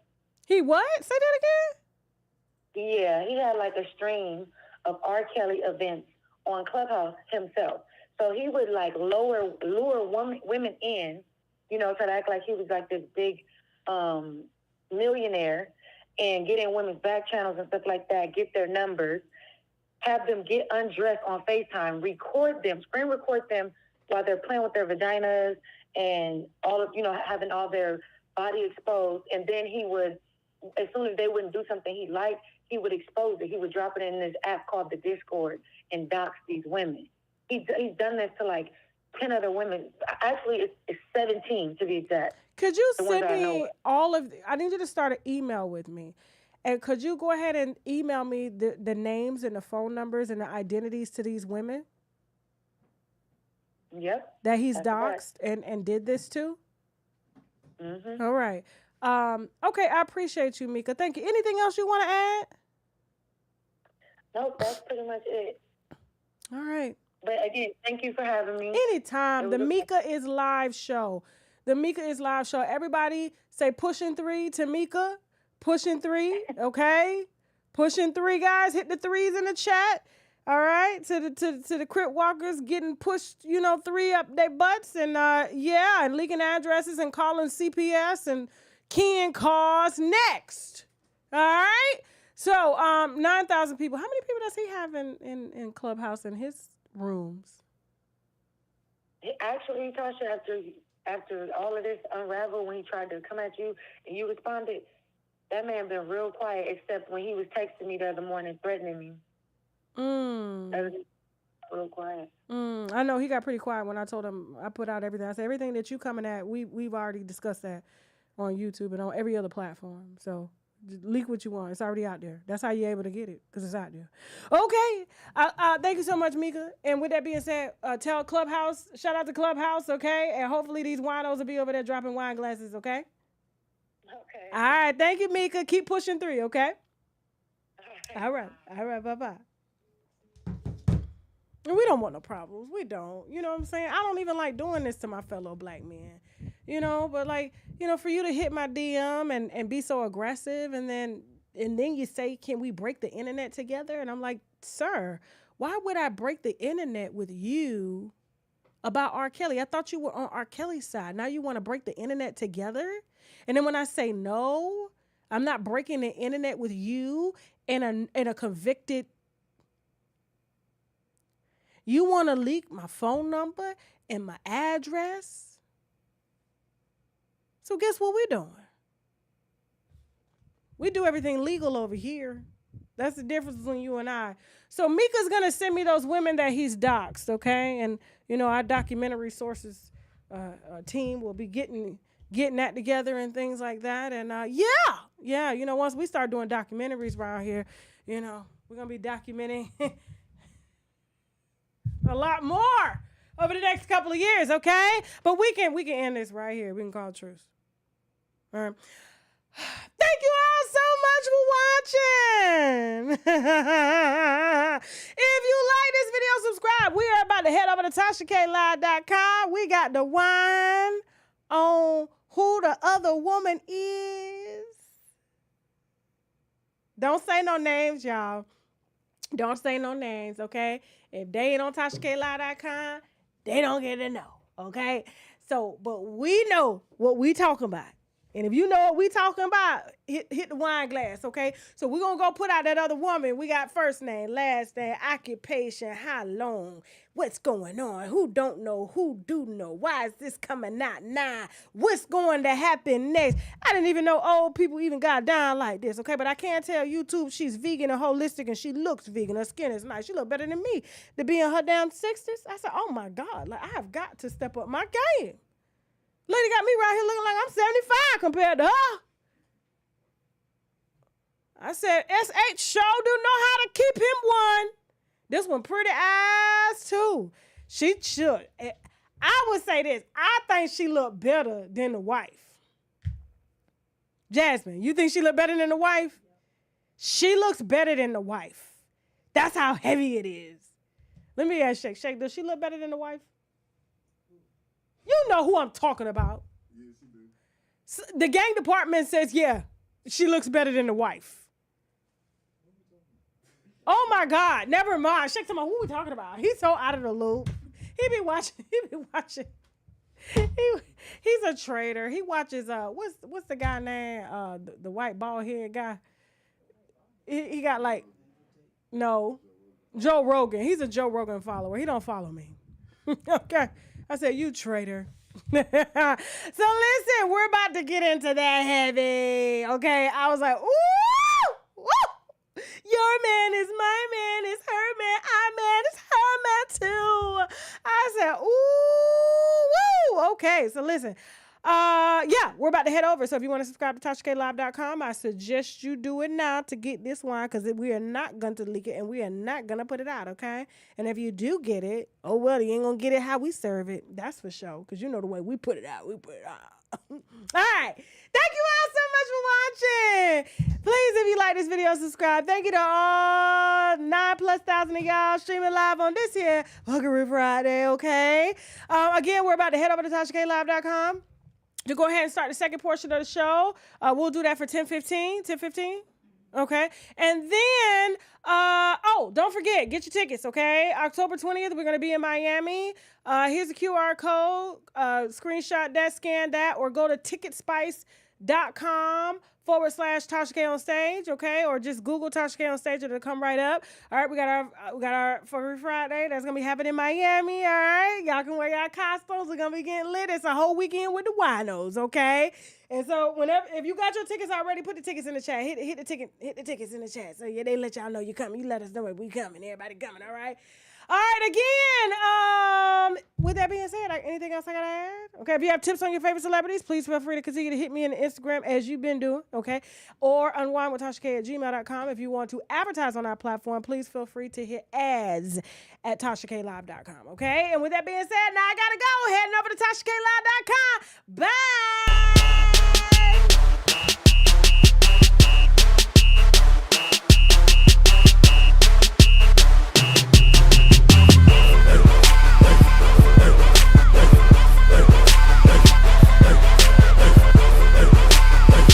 He what? Say that again? Yeah, he had like a stream of R. Kelly events on Clubhouse himself. So he would like lure women in, you know, to act like he was like this big millionaire and get in women's back channels and stuff like that, get their numbers, have them get undressed on FaceTime, record them, screen record them while they're playing with their vaginas and all of, you know, having all their body exposed. And then he would, as soon as they wouldn't do something he liked, he would expose it. He would drop it in this app called the Discord and dox these women. He's done this to like 10 other women. Actually, it's 17 to be exact. Could you send me I need you to start an email with me. And could you go ahead and email me the names and the phone numbers and the identities to these women? Yep. That he's doxxed and did this to? Mm-hmm. All right. Okay, I appreciate you, Mika. Thank you. Anything else you want to add? Nope, that's pretty much it. All right. But again, thank you for having me. Anytime. The Mika is live show. The Mika is live show. Everybody say pushing 3 to Mika. Pushing 3, okay? Pushing 3, guys. Hit the 3s in the chat. All right, to the Crip Walkers getting pushed, 3 up their butts and and leaking addresses and calling CPS and keying cars next. All right, so 9,000 people. How many people does he have in Clubhouse in his rooms? Actually, Tasha, after all of this unraveled, when he tried to come at you and you responded, that man been real quiet except when he was texting me the other morning threatening me. That was real quiet. I know he got pretty quiet when I told him I put out everything. I said everything that you coming at, we've already discussed that on YouTube and on every other platform. So just leak what you want. It's already out there. That's how you're able to get it because it's out there. Okay. Thank you so much, Mika. And with that being said, tell Clubhouse, shout out to Clubhouse, okay? And hopefully these winos will be over there dropping wine glasses, okay? Okay. All right. Thank you, Mika. Keep pushing 3, okay? All right. Bye-bye. And we don't want no problems. We don't. You know what I'm saying? I don't even like doing this to my fellow black men. But like, for you to hit my DM and be so aggressive and then you say, can we break the internet together? And I'm like, sir, why would I break the internet with you about R. Kelly? I thought you were on R. Kelly's side. Now you want to break the internet together? And then when I say no, I'm not breaking the internet with you and a convicted. You want to leak my phone number and my address? So guess what we're doing? We do everything legal over here. That's the difference between you and I. So Mika's going to send me those women that he's doxxed, okay? And, our documentary sources team will be getting that together and things like that. And, once we start doing documentaries around here, we're going to be documenting a lot more over the next couple of years, okay? But we can end this right here. We can call it truce. All right. Thank you all so much for watching. If you like this video, subscribe. We are about to head over to TashaKLive.com. We got the wine on who the other woman is. Don't say no names, y'all. Don't say no names, okay? If they ain't on TashaKLive.com, they don't get to know, okay? So, but we know what we talking about. And if you know what we talking about, hit the wine glass, okay? So we're going to go put out that other woman. We got first name, last name, occupation, how long, what's going on, who don't know, who do know, why is this coming out now, what's going to happen next. I didn't even know old people even got down like this, okay? But I can tell YouTube she's vegan and holistic and she looks vegan. Her skin is nice. She look better than me to be in her damn 60s. I said, oh, my God, like I have got to step up my game. Lady got me right here looking like I'm 75 compared to her. I said, SH show do know how to keep him one. This one pretty ass too. She should. I would say this. I think she look better than the wife. Jasmine, you think she look better than the wife? She looks better than the wife. That's how heavy it is. Let me ask Shake. Shake, does she look better than the wife? You know who I'm talking about. Yeah, she do. So the gang department says, yeah, she looks better than the wife. Oh my God, never mind. Shake, tell me who we talking about. He's so out of the loop. He be watching. He's a traitor. He watches what's the guy name? The white bald head guy. He got like no. Joe Rogan. He's a Joe Rogan follower. He don't follow me. Okay. I said, you traitor. So listen, we're about to get into that heavy. Okay. I was like, ooh, woo! Your man is my man, is her man, our man is her man too. I said, ooh, woo. Okay, so listen. Yeah, we're about to head over. So if you want to subscribe to TashaKLive.com, I suggest you do it now to get this one because we are not going to leak it and we are not going to put it out, okay? And if you do get it, oh, well, you ain't going to get it how we serve it. That's for sure because you know the way we put it out. We put it out. All right. Thank you all so much for watching. Please, if you like this video, subscribe. Thank you to all 9,000+ of y'all streaming live on this here Hookery Friday, okay? Again, we're about to head over to TashaKLive.com. to go ahead and start the second portion of the show. We'll do that for 10:15. Okay. And then, don't forget, get your tickets, okay? October 20th, we're going to be in Miami. Here's a QR code. Screenshot that, scan that, or go to ticketspice.com/Tasha K on stage, okay? Or just Google Tasha K on stage, it'll come right up. All right, we got our Hookery Friday. That's gonna be happening in Miami. All right, y'all can wear y'all costumes. We're gonna be getting lit. It's a whole weekend with the winos, okay? And so if you got your tickets already, put the tickets in the chat. Hit the tickets in the chat. So yeah, they let y'all know you're coming. You let us know if we coming. Everybody coming. All right. All right, again, with that being said, anything else I got to add? Okay, if you have tips on your favorite celebrities, please feel free to continue to hit me in the Instagram as you've been doing, okay? Or unwinewithtashak@gmail.com. If you want to advertise on our platform, please feel free to hit ads at TashaKLive.com, okay? And with that being said, now I got to go. Heading over to TashaKLive.com. Bye!